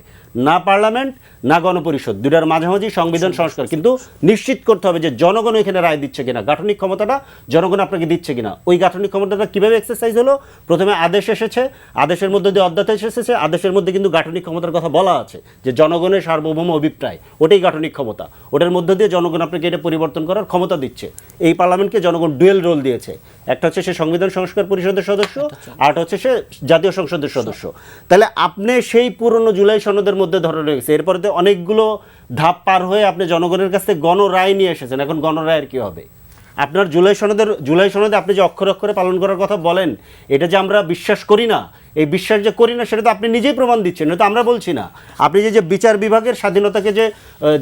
না পার্লামেন্ট না গণপরিষদ, দুটার মাঝামাঝি সংবিধান সংস্কার, কিন্তু নিশ্চিত করতে হবে যে জনগণ ওইখানে রায় দিচ্ছে কিনা, গাঠনিক ক্ষমতাটা জনগণ আপনাকে দিচ্ছে কিনা। ওই গাঠনিক ক্ষমতাটা কীভাবে এক্সারসাইজ হলো? প্রথমে আদেশ এসেছে, আদেশের মধ্যে দিয়ে অধ্যাদেশ এসেছে, আদেশের মধ্যে কিন্তু গাঠনিক ক্ষমতার কথা বলা আছে যে জনগণের সার্বভৌম অভিপ্রায়, ওটাই গাঠনিক ক্ষমতা। ওটার মধ্যে দিয়ে জনগণ আপনাকে এটা পরিবর্তন করার ক্ষমতা দিচ্ছে। এই পার্লামেন্টকে জনগণ ডুয়েল রোল দিয়েছে, একটা হচ্ছে সে সংবিধান সংস্কার পরিষদের সদস্য, আর হচ্ছে সে জাতীয় সংসদের সদস্য। তাহলে আপনি সেই পুরনো জুলাই সনদের মধ্যে ধরে রেখেছে, এরপরে তো অনেকগুলো ধাপ পার হয়ে আপনি জনগণের কাছে গণরায় নিয়ে এসেছেন। এখন গণরায়ের কী হবে? আপনার জুলাই সনদে আপনি যে অক্ষরে অক্ষরে পালন করার কথা বলেন, এটা যে আমরা বিশ্বাস করি না, এই বিশ্বাস যে করি না সেটা তো আপনি নিজেই প্রমাণ দিচ্ছেন, এটা তো আমরা বলছি না। আপনি যে বিচার বিভাগের স্বাধীনতাকে যে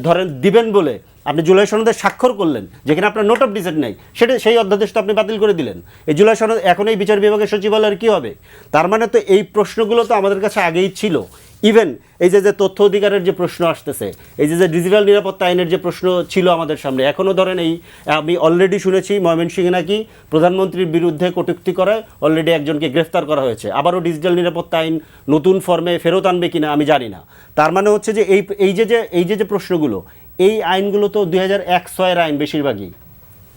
ধরেন দিবেন বলে আপনি জুলাই সনদে স্বাক্ষর করলেন, যেখানে আপনার নোট অফ ডিসেন্ট নেই, সেই অধ্যাদেশটা আপনি বাতিল করে দিলেন। এই জুলাই সনদ এখন এই বিচার বিভাগের সচিবালয়ের কী হবে? তার মানে তো এই প্রশ্নগুলো তো আমাদের কাছে আগেই ছিল। ইভেন এই যে তথ্য অধিকারের যে প্রশ্ন আসতেছে, এই যে ডিজিটাল নিরাপত্তা আইনের যে প্রশ্ন ছিল আমাদের সামনে, এখনও ধরেন আমি অলরেডি শুনেছি ময়মনসিংহে নাকি প্রধানমন্ত্রীর বিরুদ্ধে কটূক্তি করায় অলরেডি একজনকে গ্রেফতার করা হয়েছে। আবারও ডিজিটাল নিরাপত্তা আইন নতুন ফর্মে ফেরত আনবে কিনা আমি জানি না। তার মানে হচ্ছে যে এই যে প্রশ্নগুলো, এই আইনগুলো তো 2001-06 আইন বেশিরভাগই,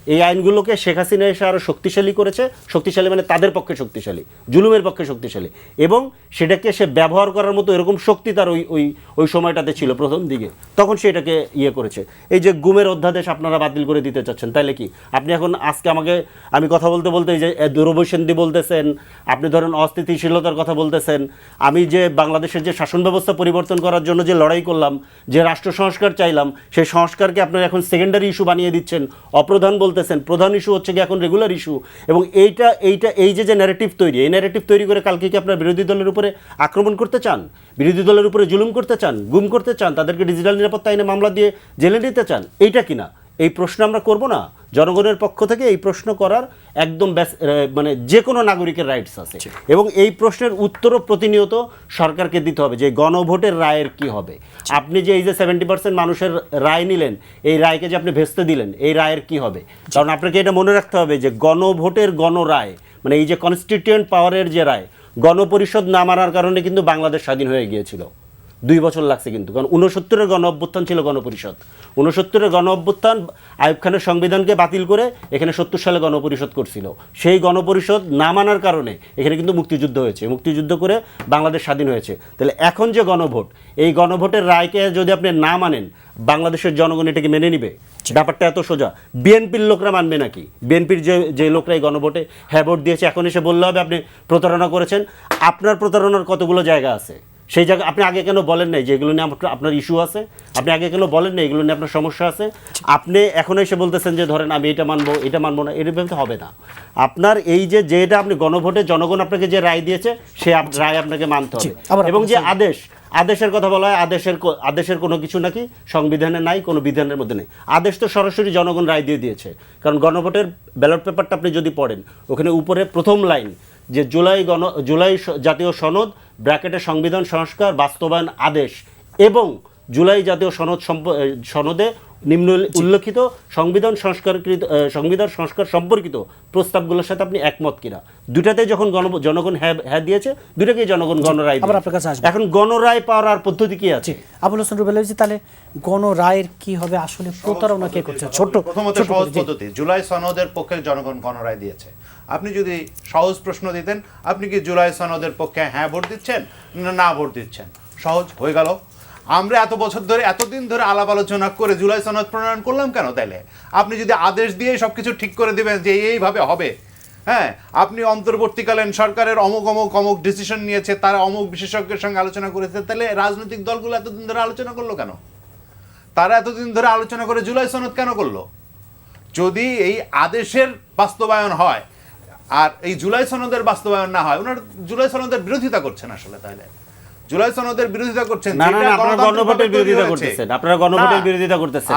এই আইনগুলোকে শেখ হাসিনা এসে আরও শক্তিশালী করেছে, শক্তিশালী মানে তাদের পক্ষে শক্তিশালী, জুলুমের পক্ষে শক্তিশালী, এবং সেটাকে সে ব্যবহার করার মতো এরকম শক্তি তার ওই ওই ওই সময়টাতে ছিল প্রথম দিকে, তখন সে এটাকে ইয়ে করেছে। এই যে গুমের অধ্যাদেশ আপনারা বাতিল করে দিতে চাচ্ছেন, তাইলে কি আপনি এখন আজকে আমি কথা বলতে বলতে এই যে দূরবৈসন্ধি বলতেছেন, আপনি ধরেন অস্থিতিশীলতার কথা বলতেছেন, আমি যে বাংলাদেশের যে শাসন ব্যবস্থা পরিবর্তন করার জন্য যে লড়াই করলাম, যে রাষ্ট্র সংস্কার চাইলাম, সেই সংস্কারকে আপনারা এখন সেকেন্ডারি ইস্যু বানিয়ে দিচ্ছেন, অপ্রধান বলতেছেন। প্রধান ইস্যু হচ্ছে কি এখন রেগুলার ইস্যু। এবং এই যে ন্যারেটিভ তৈরি, এই ন্যারেটিভ তৈরি করে কালকে কি আপনার বিরোধী দলের উপরে আক্রমণ করতে চান, বিরোধী দলের উপরে জুলুম করতে চান, গুম করতে চান, তাদেরকে ডিজিটাল নিরাপত্তা আইনে মামলা দিয়ে জেলে নিতে চান, এইটা কিনা? এই প্রশ্ন আমরা করব না? জনগণের পক্ষ থেকে এই প্রশ্ন করার একদম মানে যে কোনো নাগরিকের রাইটস আছে, এবং এই প্রশ্নের উত্তরও প্রতিনিয়ত সরকারকে দিতে হবে যে গণভোটের রায়ের কি হবে। আপনি যে এই যে 70% মানুষের রায় নিলেন, এই রায়কে যে আপনি ভেস্তে দিলেন, এই রায়ের কি হবে? কারণ আপনাকে এটা মনে রাখতে হবে যে গণভোটের গণরায় মানে এই যে কনস্টিটিউয়েন্ট পাওয়ারের যে রায়, গণপরিষদ না মানার কারণে কিন্তু বাংলাদেশ স্বাধীন হয়ে গিয়েছিল। 2 বছর লাগছে কিন্তু, কারণ 69-এর গণ অভ্যুত্থান ছিল গণপরিষদ। 69-এর গণ অভ্যুত্থান আইয়ুব খানের সংবিধানকে বাতিল করে এখানে 70 সালে গণপরিষদ করছিল। সেই গণপরিষদ না মানার কারণে এখানে কিন্তু মুক্তিযুদ্ধ হয়েছে, মুক্তিযুদ্ধ করে বাংলাদেশ স্বাধীন হয়েছে। তাহলে এখন যে গণভোট, এই গণভোটের রায়কে যদি আপনি না মানেন, বাংলাদেশের জনগণ এটাকে মেনে নিবে? ব্যাপারটা এত সোজা। বিএনপির লোকরা মানবে নাকি? বিএনপির যে লোকরা এই গণভোটে হ্যাঁ ভোট দিয়েছে, এখন এসে বললে হবে আপনি প্রতারণা করেছেন? আপনার প্রতারণার কতগুলো জায়গা আছে, সেই জায়গা আপনি আগে কেন বলেন নাই যে এগুলো নিয়ে আপনার ইস্যু আছে? আপনি আগে কেন বলেন না এগুলো নিয়ে আপনার সমস্যা আছে? আপনি এখন এসে বলতেছেন যে ধরেন আমি এটা মানবো এটা মানবো না, এরকম হবে না। আপনার এই যেটা আপনি গণভোটে জনগণ আপনাকে যে রায় দিয়েছে, সে রায় আপনাকে মানতে হবে। এবং যে আদেশের কথা বলা হয়, আদেশের কোনো কিছু নাকি সংবিধানে নাই, কোনো বিধানের মধ্যে নেই। আদেশ তো সরাসরি জনগণ রায় দিয়ে দিয়েছে। কারণ গণভোটের ব্যালট পেপারটা আপনি যদি পড়েন, ওখানে উপরে প্রথম লাইন যে জুলাই জাতীয় সনদ ব্র্যাকেটে সংবিধান সংস্কার বাস্তবায়ন আদেশ এবং জুলাই জাতীয় সনদে নিম্ন উল্লেখিত সংবিধান সংস্কার সম্পর্কিত প্রস্তাবগুলোর সাথে আপনি একমত কিনা। দুটাতে যখন জনগণ হ্যাঁ দিয়েছে, দুটাকেই জনগণ গণরায় দিয়েছে। এখন গণরায় পাওয়ার আর পদ্ধতি কি আছে? আবুল হাসান রুবেল, তাহলে গণরায়ের কি হবে? আসলে প্রতারণা কে করছে? প্রথমত সহজ পদ্ধতি, জুলাই সনদের পক্ষে জনগণ গণরায় দিয়েছে। আপনি যদি সহজ প্রশ্ন দিতেন, আপনি কি জুলাই সনদের পক্ষে হ্যাঁ ভোট দিচ্ছেন না ভোট দিচ্ছেন, সহজ হয়ে গেল। আমরা এতদিন ধরে আলাপ আলোচনা করে জুলাই সনদ প্রণয়ন করলাম কেন? তাইলে আপনি যদি আদেশ দিয়ে সবকিছু ঠিক করে দিবেন যে এইভাবে হবে, হ্যাঁ, আপনি অন্তর্বর্তীকালীন সরকারের অমুক ডিসিশন নিয়েছে, তারা অমুক বিশেষজ্ঞের সঙ্গে আলোচনা করেছে, তাহলে রাজনৈতিক দলগুলো এতদিন ধরে আলোচনা করলো কেন? তারা এতদিন ধরে আলোচনা করে জুলাই সনদ কেন করলো? যদি এই আদেশের বাস্তবায়ন হয় আর এই জুলাই সনদের বাস্তবায়ন না হয়, ওনারা জুলাই সনদের বিরোধিতা করছেন আসলে। তাহলে জুলাই সনদের বিরোধিতা করছেন না, আপনারা গণভোটের বিরোধিতা করতেছেন। আপনারা গণভোটের বিরোধিতা করতেছেন।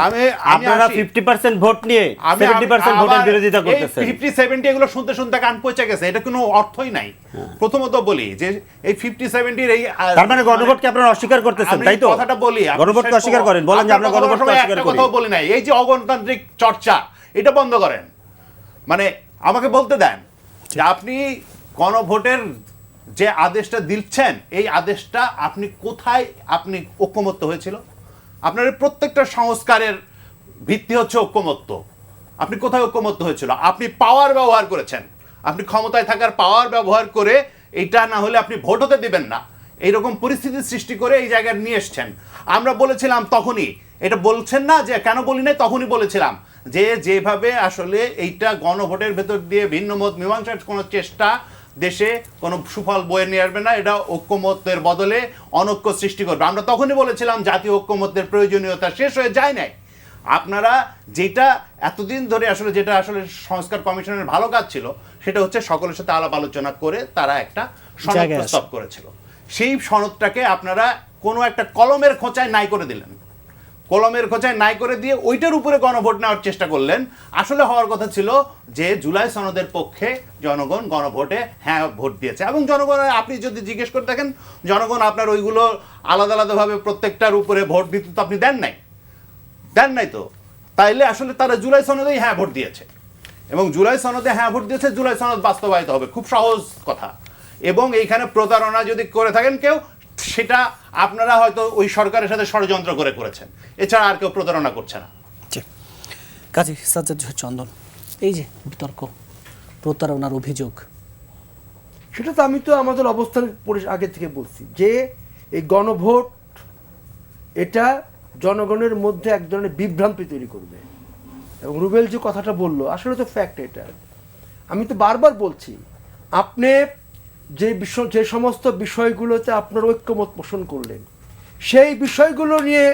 আপনারা 50% ভোট নিয়ে 70% ভোটের বিরোধিতা করতেছেন। 50-70 এগুলো শুনতে কান পচে গেছে, এটা কোনো অর্থই নাই। প্রথমত বলি যে এই 50-70 এই তার মানে গণভোটকে আপনারা অস্বীকার করতেছেন, তাই তো? কথাটা বলি, গণভোটকে অস্বীকার করেন, বলেন যে আমরা গণভোটকে অস্বীকার করি। কথাও বলি নাই। এই যে অগণতান্ত্রিক চর্চা, এটা বন্ধ করেন। মানে আমাকে বলতে দেন যে আপনি গণভোটের যে আদেশটা দিচ্ছেন, এই আদেশটা আপনি কোথায় আপনি ঐক্যমত্য হয়েছিল? আপনার প্রত্যেকটা সংস্কারের ভিত্তি হচ্ছে ঐক্যমত্য। আপনি কোথায় ঐক্যমত্য হয়েছিল? আপনি পাওয়ার ব্যবহার করেছেন, আপনি ক্ষমতায় থাকার পাওয়ার ব্যবহার করে এইটা না হলে আপনি ভোট হতে দিবেন না, এইরকম পরিস্থিতি সৃষ্টি করে এই জায়গায় নিয়ে এসছেন। আমরা বলেছিলাম তখনই, এটা বলছেন না যে কেন বলি নাই, তখনই বলেছিলাম যে যেভাবে আসলে এইটা গণভোটের ভেতর দিয়ে ভিন্ন মত মীমাংসার কোনো চেষ্টা দেশে কোনো সুফল বয়ে নিয়ে আসবে না, এটা ঐক্যমত্যের বদলে অনৈক্য সৃষ্টি করবে। আমরা তখনই বলেছিলাম জাতীয় ঐক্যমত্যের প্রয়োজনীয়তা শেষ হয়ে যায় নাই। আপনারা যেটা এতদিন ধরে যেটা আসলে সংস্কার কমিশনের ভালো কাজ ছিল, সেটা হচ্ছে সকলের সাথে আলাপ আলোচনা করে তারা একটা সনদ প্রস্তাব করেছিল। সেই সনদটাকে আপনারা কোনো একটা কলমের খোঁচায় নাই করে দিলেন। কলমের খোঁচায় নাই করে দিয়ে ওইটার উপরে গণভোট নেওয়ার চেষ্টা করলেন। আসলে হওয়ার কথা ছিল যে জুলাই সনদের পক্ষে জনগণ গণভোটে হ্যাঁ ভোট দিয়েছে, এবং জনগণ, আপনি যদি জিজ্ঞেস করে দেখেন, জনগণ আপনার ওইগুলো আলাদা আলাদাভাবে প্রত্যেকটার উপরে ভোট দিতে তো আপনি দেন নাই তো। তাইলে আসলে তারা জুলাই সনদেই হ্যাঁ ভোট দিয়েছে, এবং জুলাই সনদে হ্যাঁ ভোট দিয়েছে, জুলাই সনদ বাস্তবায়িত হবে, খুব সহজ কথা। এবং এইখানে প্রতারণা যদি করে থাকেন কেউ, সেটা আপনারা হয়তো ওই সরকারের সাথে ষড়যন্ত্র করে করেছেন, এছাড়া আর কেউ প্রতারণা করছে না। কাজী সাজ্জাদ জহির চন্দন, এই যে বিতর্ক, প্রতারণার অভিযোগ, সেটা তো আমি তো আমাদের অবস্থান আগে থেকে বলছি যে এই গণভোট এটা জনগণের মধ্যে এক ধরনের বিভ্রান্তি তৈরি করবে। এবং রুবেল যে কথাটা বললো আসলে তো ফ্যাক্ট এটা। আমি তো বারবার বলছি, আপনি যে সমস্ত বিষয়গুলোতে আপনার ঐক্যমত পোষণ করলেন, সেই বিষয়গুলো নিয়ে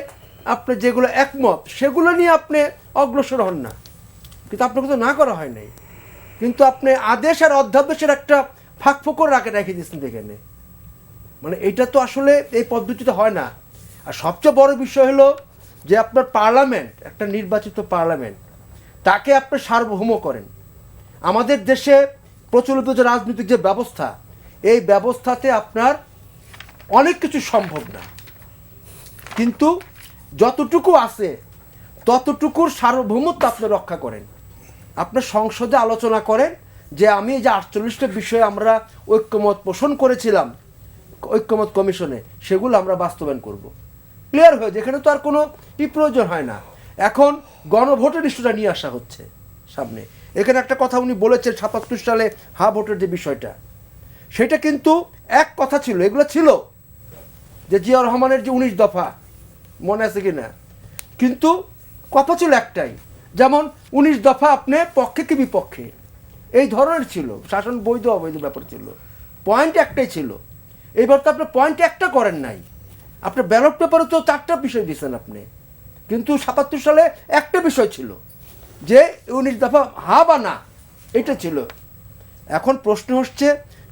আপনি যেগুলো একমত সেগুলো নিয়ে আপনি অগ্রসর হন না, কিন্তু আপনাকে তো না করা হয় নাই। কিন্তু আপনি আদেশ আর অধ্যাদেশের একটা ফাঁক ফোকর রেখে দিয়েছেন এখানে। মানে এটা তো আসলে এই পদ্ধতিতে হয় না। আর সবচেয়ে বড় বিষয় হলো যে আপনার পার্লামেন্ট, একটা নির্বাচিত পার্লামেন্ট, তাকে আপনি সার্বভৌম করেন। আমাদের দেশে প্রচলিত যে রাজনৈতিক যে ব্যবস্থা, এই ব্যবস্থাতে আপনার অনেক কিছু সম্ভব না, কিন্তু যতটুকু আছে ততটুকুর সার্বভৌমত্ব আপনি রক্ষা করেন। আপনার সংসদে আলোচনা করেন যে আমি যে 48টা বিষয়ে আমরা ঐক্যমত পোষণ করেছিলাম ঐক্যমত কমিশনে, সেগুলো আমরা বাস্তবায়ন করব। ক্লিয়ার হয়ে যায়, এখানে তো আর কোনো প্রয়োজন হয় না। এখন গণভোটের ইস্যুটা নিয়ে আসা হচ্ছে সামনে। এখানে একটা কথা উনি বলেছেন ৭৭ সালে হা ভোটের যে বিষয়টা, সেটা কিন্তু এক কথা ছিল, এগুলো ছিল যে জিয়া রহমানের যে 19 দফা, মনে আছে কি না? কিন্তু কথা ছিল একটাই, যেমন 19 দফা আপনি পক্ষে কি বিপক্ষে এই ধরনের ছিল, শাসন বৈধ অবৈধ ব্যাপার ছিল, পয়েন্ট একটাই ছিল। এইবার তো আপনি পয়েন্ট একটা করেন নাই, আপনি ব্যালট পেপারে তো 4টা বিষয় দিয়েছেন আপনি, কিন্তু ৭৭ সালে একটা বিষয় ছিল যে 19 দফা হা বা না, এটা ছিল। এখন প্রশ্ন হচ্ছে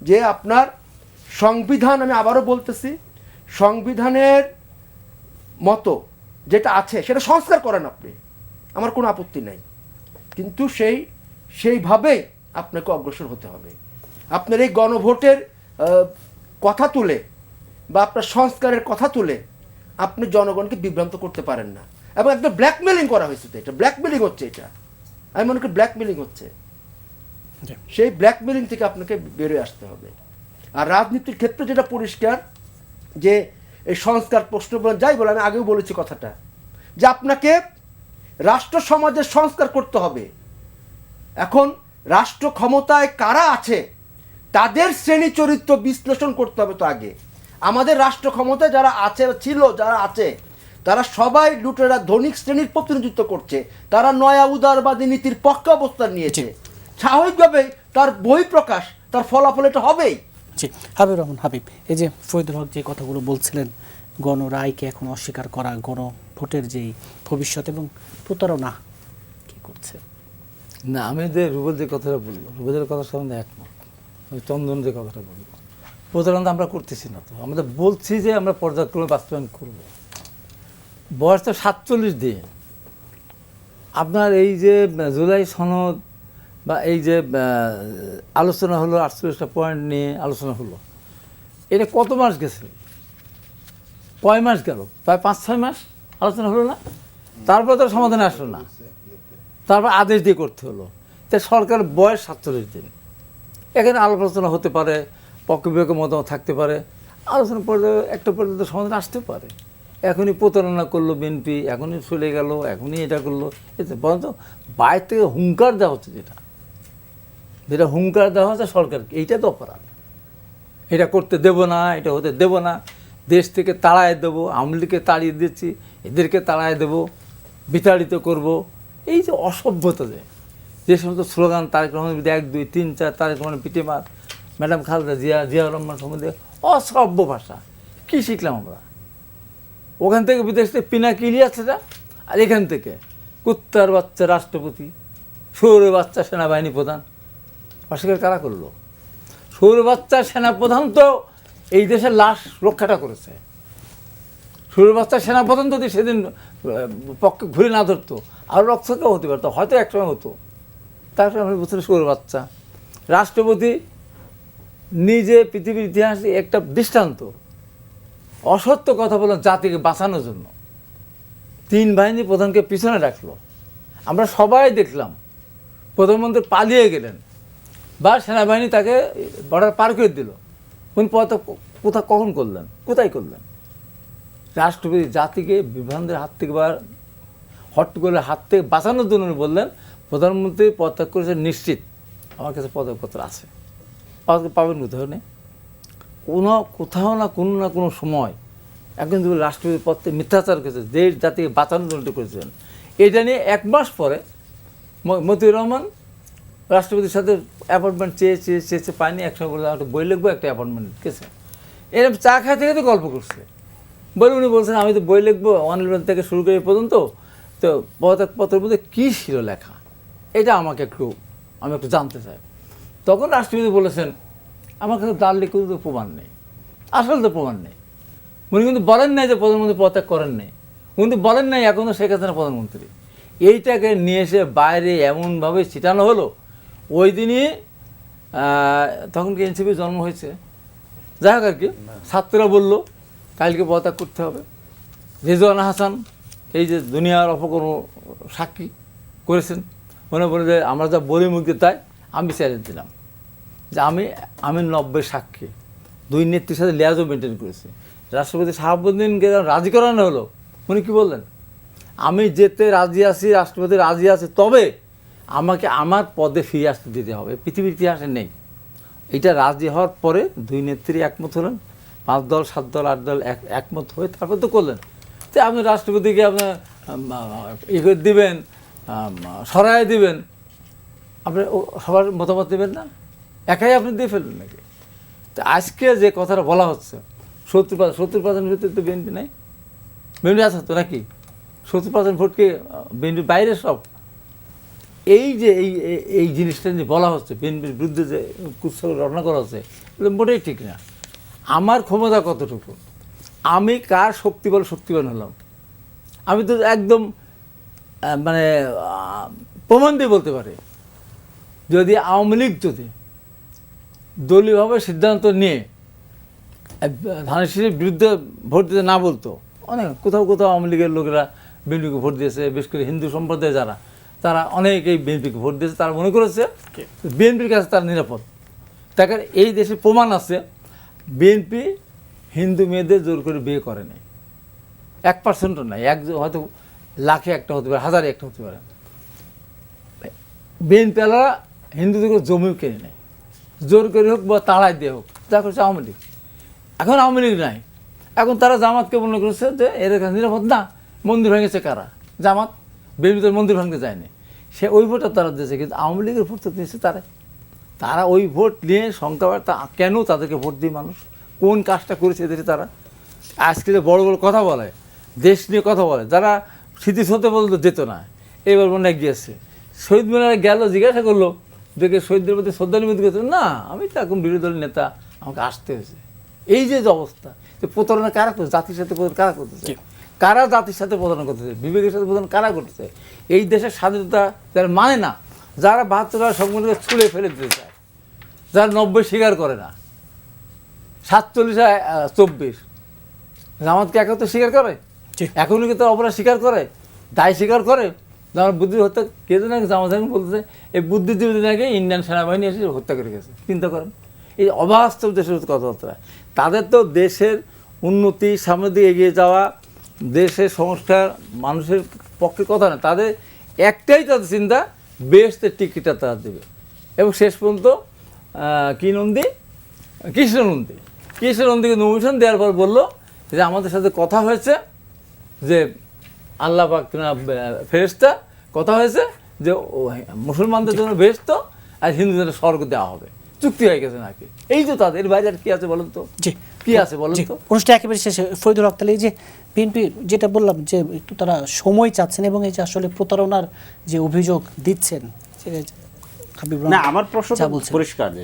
যে আপনার সংবিধান, আমি আবারও বলতেছি, সংবিধানের মতো যেটা আছে সেটা সংস্কার করেন আপনি, আমার কোনো আপত্তি নাই, কিন্তু সেইভাবেই আপনাকে অগ্রসর হতে হবে। আপনার এই গণভোটের কথা তুলে বা আপনার সংস্কারের কথা তুলে আপনি জনগণকে বিভ্রান্ত করতে পারেন না। এবং একটা ব্ল্যাকমেলিং করা হয়েছে, তো এটা ব্ল্যাকমেলিং হচ্ছে, এটা আমি মনে করি ব্ল্যাকমেলিং হচ্ছে। সেই ব্ল্যাকমেলিং থেকে আপনাকে বেরিয়ে আসতে হবে। আর রাজনীতির ক্ষেত্রে যেটা পরিষ্কার যে এই সংস্কার প্রশ্ন বলেন যাই বলে, আমি আগেও বলেছি কথাটা, যে আপনাকে রাষ্ট্র সমাজের সংস্কার করতে হবে। এখন রাষ্ট্র ক্ষমতায় কারা আছে তাদের শ্রেণী চরিত্র বিশ্লেষণ করতে হবে। তো আগে আমাদের রাষ্ট্র ক্ষমতায় যারা আছে ছিল, যারা আছে, তারা সবাই লুটেরা ধনিক শ্রেণীর প্রতিনিধিত্ব করছে, তারা নয়া উদারবাদী নীতির পক্ষে অবস্থান নিয়েছে, স্বাভাবিকভাবেই তার বহিঃপ্রকাশ, তার ফলাফল এটা হবেই। জি, হাবিব রহমান হাবিব, এই যে ফরিদুল হক যে কথাগুলো বলছিলেন, গণরায়কে এখন অস্বীকার করা, গণভোটের যেই ভবিষ্যৎ এবং প্রতারণা কি করছে? না, আমি যে রুবেল যে কথাটা বলবো, রুবেলের কথার সঙ্গে একমত। আমি চন্দন যে কথাটা বলবো, প্রতারণা আমরা করতেছি না, তো আমরা বলছি যে আমরা পর্যায়ক্রমে বাস্তবায়ন করব। বয়স তো 47 দিন। আপনার এই যে জুলাই সনদ বা এই যে আলোচনা হলো, 48টা পয়েন্ট নিয়ে আলোচনা হলো, এটা কত মাস গেছে? কয় মাস গেল? প্রায় 5-6 মাস আলোচনা হলো না? তারপর তো সমাধানে আসলো না, তারপর আদেশ দিয়ে করতে হলো। তাই সরকার বয়স 47 দিন, এখানে আলোচনা হতে পারে, পক্ষ বিপক্ষের মতামত থাকতে পারে, আলোচনা পর্যায়ে একটা পর্যন্ত সমাধান আসতে পারে। এখনই প্রতারণা করলো বিএনপি, এখনই চলে গেল, এখনই এটা করলো, এতে বরঞ্চ বাইরে থেকে হুঙ্কার দেওয়া হচ্ছে, যেটা হুঙ্কার দেওয়া হচ্ছে সরকারকে, এইটা তো অপরাধ। এটা করতে দেব না, এটা হতে দেব না, দেশ থেকে তাড়ায় দেবো, আওয়ামী লীগকে তাড়িয়ে দিচ্ছি, এদেরকে তাড়ায় দেবো, বিতাড়িত করব। এই যে অসভ্যতা, যে সমস্ত স্লোগান, তারেক রহমানের বিরুদ্ধে 1, 2, 3, 4, তারেক রহমানের পিঠে মার, ম্যাডাম খালেদা জিয়া, জিয়া রহমান সম্বন্ধে অসভ্য ভাষা, কী শিখলাম আমরা? ওখান থেকে বিদেশ থেকে পিনাকিলি আছে না, আর এখান থেকে কুত্তার বাচ্চা রাষ্ট্রপতি, সৌরের বাচ্চা সেনাবাহিনী প্রধান। অস্বীকার কারা করলো? সৌর বাচ্চা সেনাপ্রধান তো এই দেশের লাশ রক্ষাটা করেছে। সৌর বাচ্চা সেনাপ্রধান যদি সেদিন পক্ষে ঘুরে না ধরতো, আর রক্ষকেও হতে পারতো, হয়তো একসময় হতো। তারপরে আমরা বলছিলাম সৌর বাচ্চা রাষ্ট্রপতি নিজে পৃথিবীর ইতিহাসে একটা দৃষ্টান্ত, অসত্য কথা বলেন জাতিকে বাঁচানোর জন্য 3 বাহিনী প্রধানকে পিছনে রাখলো। আমরা সবাই দেখলাম, প্রধানমন্ত্রী পালিয়ে গেলেন বা সেনাবাহিনী তাকে বর্ডার পার করে দিল। কোন পথ কখন করলেন, কোথায় করলেন? রাষ্ট্রপতি জাতিকে বিভ্রান্তের হাত থেকে বা হট্টগোলের হাত থেকে বাঁচানোর জন্য বললেন প্রধানমন্ত্রী পদত্যাগ করেছে নিশ্চিত, আমার কাছে পদত্যাগপত্র আছে, পাবেন কোথাও নেই, কোথাও না কোনো সময় এখন যদি রাষ্ট্রপতি পদ থেকে মিথ্যাচার করেছে, দেশ জাতিকে বাঁচানোর জন্য করেছেন। এটা নিয়ে 1 মাস পরে মতিউর রহমান রাষ্ট্রপতির সাথে অ্যাপয়েন্টমেন্ট চেয়েছে পায়নি, একসঙ্গে বলে একটা বই লিখবো, একটা অ্যাপয়েন্টমেন্ট লিখেছে। এরকম চা খাইতে খাইতে গল্প করছে, বলে উনি বলছেন আমি তো বই লিখবো 111 থেকে শুরু করে পর্যন্ত, তো পদত্যাগপত্রের মধ্যে কী ছিল লেখা এটা আমি একটু জানতে চাই। তখন রাষ্ট্রপতি বলেছেন আমার কাছে তার লিখিত তো প্রমাণ নেই, আসলে তো প্রমাণ নেই। উনি কিন্তু বলেন নাই যে প্রধানমন্ত্রী পদত্যাগ করেন নাই, উনি তো বলেন নাই এখনও শেখ হাসিনা প্রধানমন্ত্রী। এইটাকে নিয়ে এসে বাইরে এমনভাবে ছিটানো হলো। ওই দিনই তখন কি এনসিপির জন্ম হয়েছে, যাই হোক আর কি, ছাত্ররা বলল কালকে পদত্যাগ করতে হবে। রেজওয়ানা হাসান এই যে দুনিয়ার অপকর্ম সাক্ষী করেছেন, মনে বলে যে আমরা যা বলি মুক্তি তাই, আমি চ্যালেঞ্জ দিলাম যে আমি 90 সাক্ষী, 2 নেত্রীর সাথে লেয়াজও মেনটেন করেছি। রাষ্ট্রপতি শাহাবুদ্দিনকে রাজি করানো হলো, উনি কী বললেন, আমি যেতে রাজি আছি, রাষ্ট্রপতি রাজি আছে, তবে আমাকে আমার পদে ফিরে আসতে দিতে হবে। পৃথিবীর ইতিহাসে নেই। এটা রাজি হওয়ার পরে 2 নেত্রী একমত হলেন, 5 দল 7 দল 8 দল একমত হয়ে তারপর তো করলেন। তো আপনি রাষ্ট্রপতিকে আপনার করে দিবেন, সরাই দিবেন, আপনি সবার মতামত দেবেন না, একাই আপনি দিয়ে ফেলবেন নাকি? তো আজকে যে কথাটা বলা হচ্ছে 70% ভিতরে তো বিএনপি নাই, বিএনপি আছে তো নাকি? 70% ভোটকে বিএনপির বাইরে সব। এই যে এই জিনিসটা নিয়ে বলা হচ্ছে, বিএনপির বিরুদ্ধে যে কুৎসা রচনা করা হচ্ছে, এটা মোটেই ঠিক না। আমার ক্ষমতা কতটুকু, আমি কার শক্তিবান হলাম, আমি তো একদম মানে প্রমাণ দিয়ে বলতে পারি। যদি আওয়ামী লীগ যদি দলীয়ভাবে সিদ্ধান্ত নিয়ে ধানের বিরুদ্ধে ভোট দিতে না বলতো, অনেক কোথাও আওয়ামী লীগের লোকেরা বিএনপিকে ভোট দিয়েছে, বিশেষ করে হিন্দু সম্প্রদায় যারা, তারা অনেকেই বিএনপিকে ভোট দিয়েছে। তারা মনে করেছে বিএনপির কাছে তারা নিরাপদ। তার কারণ এই দেশে প্রমাণ আছে বিএনপি হিন্দু মেয়েদের জোর করে বিয়ে করে নাই, 1%ও নাই, হয়তো লাখে একটা হতে পারে, হাজারে একটা হতে পারে। বিএনপিওয়ালা হিন্দুদের জমিও কেনে নেয়, জোর করে হোক বা তাড়াই দিয়ে হোক, যা করছে আওয়ামী লীগ। এখন আওয়ামী লীগ নাই, এখন তারা জামাতকে মনে করেছে যে এর কাছে নিরাপদ না। মন্দির ভেঙেছে কারা? জামাত। বিএনপি মন্দির ভাঙতে যায়নি, সে ওই ভোটটা তারা দিয়েছে, কিন্তু আওয়ামী লীগের ভোট তো দিয়েছে তারা ওই ভোট নিয়ে সংখ্যা কেন তাদেরকে ভোট দিয়ে মানুষ কোন কাজটা করেছে এদেশে তারা? আজকে যে বড় কথা বলে, দেশ নিয়ে কথা বলে, যারা স্মৃতিসৌধে বলতো যেত না, এবার মনে গিয়েছে। শহীদ মিনারে গেল, জিজ্ঞাসা করলো দেখে শহীদদের প্রতি শ্রদ্ধা নিবেদন করতে, না আমি তো এখন বিরোধী দলের নেতা, আমাকে আসতে হয়েছে। এই যে অবস্থা, প্রতারণা কারা করছে? জাতির সাথে কারা করতেছে? কারা জাতির সাথে প্রতারণা করতেছে? বিবেকের সাথে প্রতারণা কারা করতেছে? এই দেশের স্বাধীনতা যারা মানে না, যারা 72 সংবিধানকে ছুঁড়ে ফেলে দিতে চায়, যারা 90 স্বীকার করে না, 47-24 জামাতকে একে তো স্বীকার করে, এখনও কি তার অপরাধ স্বীকার করে, দায় স্বীকার করে। যেমন বুদ্ধি হত্যা কে যেন জামাত বলতেছে, এই বুদ্ধিজীবীদের আগে ইন্ডিয়ান সেনাবাহিনী এসে হত্যা করে গেছে। চিন্তা করেন এই অবাস্তব দেশের কথাবার্তা। তাদের তো দেশের উন্নতি, সামনের দিকে এগিয়ে যাওয়া, দেশের সংস্কার, মানুষের পক্ষে কথা না, তাদের একটাই তাদের চিন্তা, বেহেশতের টিকিটটা তারা দেবে। এবং শেষ পর্যন্ত কৃষ্ণনন্দীকে নমিনেশন দেওয়ার পর বললো যে আমাদের সাথে কথা হয়েছে, যে আল্লাহ পাক ফেরেশতা কথা হয়েছে যে মুসলমানদের জন্য বেহেশত আর হিন্দুদের স্বর্গ দেওয়া হবে, চুক্তি হয়ে গেছে নাকি। এই তো তাদের বাইরে আর কি আছে বলেন তো? কি আছে বলেন তো? অনুষ্ঠান একেবারে শেষে ফরিদুল হক, তাহলে এই যে বিএনপি যেটা বললাম যে একটু তারা সময় চাচ্ছেন এবং এই যে আসলে প্রতারণার যে অভিযোগ দিচ্ছেন, না আমার প্রশ্ন পরিষ্কার যে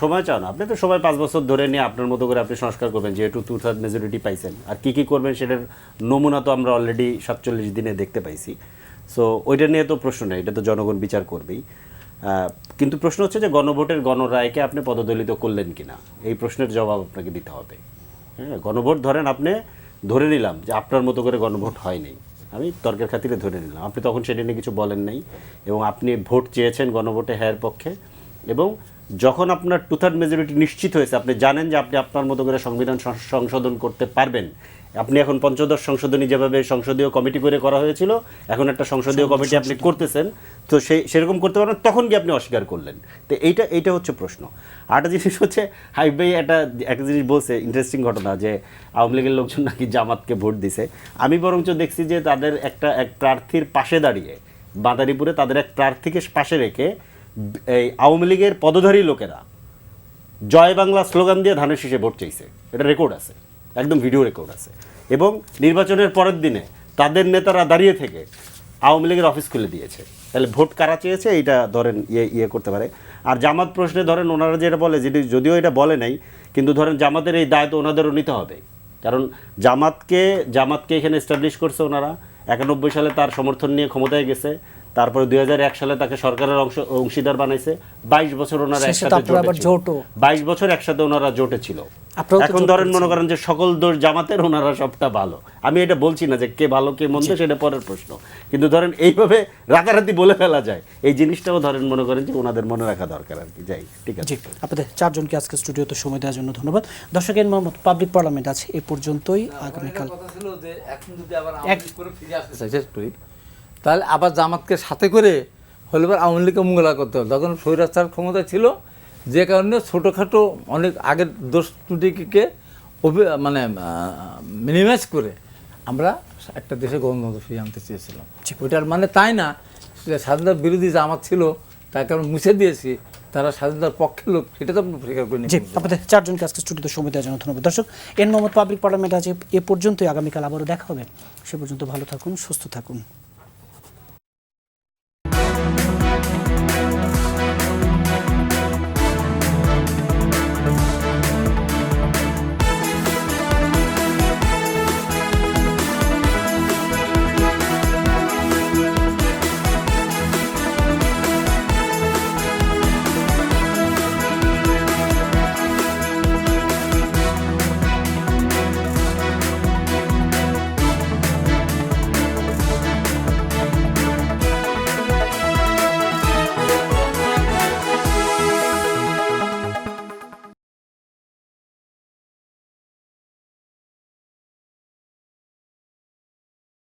সময় চান আপনি তো সবাই 5 বছর ধরে নিয়ে আপনার মতো করে আপনি সংস্কার করবেন, যেহেতু 2/3 মেজরিটি পাইছেন, আর কি করবেন সেটার নমুনা তো আমরা অলরেডি 47 দিনে দেখতে পাইছি। সো ওইটা নিয়ে তো প্রশ্ন নেই, এটা তো জনগণ বিচার করবেই। কিন্তু প্রশ্ন হচ্ছে যে গণভোটের গণরায়কে আপনি পদদলিত করলেন কিনা, এই প্রশ্নের জবাব আপনাকে দিতে হবে। হ্যাঁ, গণভোট আপনি ধরে নিলাম যে আপনার মতো করে গণভোট হয়নি, আমি তর্কের খাতিরে ধরে নিলাম, আপনি তখন সেটা নিয়ে কিছু বলেন নাই, এবং আপনি ভোট চেয়েছেন গণভোটে হ্যার পক্ষে, এবং যখন আপনার 2/3 মেজরিটি নিশ্চিত হয়েছে, আপনি জানেন যে আপনি আপনার মতো করে সংবিধান সংশোধন করতে পারবেন, আপনি এখন পঞ্চদশ সংশোধনী যেভাবে সংসদীয় কমিটি করে করা হয়েছিল, এখন একটা সংসদীয় কমিটি আপনি করতেছেন, তো সেরকম করতে পারেন, তখন কি আপনি অস্বীকার করলেন? তো এইটা হচ্ছে প্রশ্ন। আরেকটা জিনিস হচ্ছে, হাবিব ভাই একটা জিনিস বলছে, ইন্টারেস্টিং ঘটনা, যে আওয়ামী লীগের লোকজন নাকি জামাতকে ভোট দিছে। আমি বরঞ্চ দেখছি যে তাদের এক প্রার্থীর পাশে দাঁড়িয়ে, মাদারীপুরে তাদের এক প্রার্থীকে পাশে রেখে এই আওয়ামী লীগের পদধারী লোকেরা জয় বাংলা স্লোগান দিয়ে ধানের শীষে ভোট চাইছে। এটা রেকর্ড আছে, একদম ভিডিও রেকর্ড আছে। এবং নির্বাচনের পরের দিনে তাদের নেতারা দাঁড়িয়ে থেকে আওয়ামী লীগের অফিস খুলে দিয়েছে। তাহলে ভোট কারা চেয়েছে, এইটা ধরেন ইয়ে করতে পারে। আর জামাত প্রশ্নে ধরেন ওনারা যেটা বলে, যদিও এটা বলে নাই, কিন্তু ধরেন জামাতের এই দায় তো ওনাদেরও নিতে হবে। কারণ জামাতকে এখানে এস্টাবলিশ করছে ওনারা, 91 সালে তার সমর্থন নিয়ে ক্ষমতায় গেছে, তারপরে 2001 সালে তাকে সরকারের অংশীদার বানাইছে। 22 বছর ওনারা একসাথে 22 বছর একসাথে ওনারা জোটে ছিল। এখন ধরেন মনে করেন যে সকল দোষ জামাতের, ওনারা সবটা ভালো। আমি এটা বলছি না যে কে ভালো কে মন্দ, সেটা পরের প্রশ্ন, কিন্তু ধরেন এইভাবে রাতারাতি বলে ফেলা যায়, এই জিনিসটাও ধরেন মনে করেন যে ওনাদের মনে রাখা দরকার আর কি। যাই, ঠিক আছে। আপনাদের চারজনকে আজকে স্টুডিওতে সময় দেওয়ার জন্য ধন্যবাদ। দর্শকের মোহাম্মদ পাবলিক পার্লামেন্ট আছে এ পর্যন্তই। আগামীকাল কথা ছিল যে এখন যদি আবার আওয়ামী লীগ করে ফিরে আসতে চাই, শেষ করি, তাহলে আবার জামাতকে সাথে করে হলে এবার আওয়ামী লীগকে মোকাবেলা করতে হবে। তখন স্বৈরাচার ক্ষমতা ছিল, যে কারণে ছোটোখাটো অনেক আগের দোষ ত্রুটিকে মানে মিনিমাইজ করে আমরা একটা দেশে গণতন্ত্র ফিরিয়ে আনতে চেয়েছিলাম। ওইটার মানে তাই না যে স্বাধীনতার বিরোধী জামাত ছিল তাকে আমরা মুছে দিয়েছি, তারা স্বাধীনতার পক্ষের লোক, সেটা তো আমরা স্বীকার করি। জি, আপনাদের চারজনকে আজকে স্টুডিওতে সময় দেওয়ার জন্য ধন্যবাদ। দর্শক, মোহাম্মদ পাবলিক পার্লামেন্ট আছে এ পর্যন্তই। আগামীকাল আবারও দেখা হবে। সে পর্যন্ত ভালো থাকুন, সুস্থ থাকুন।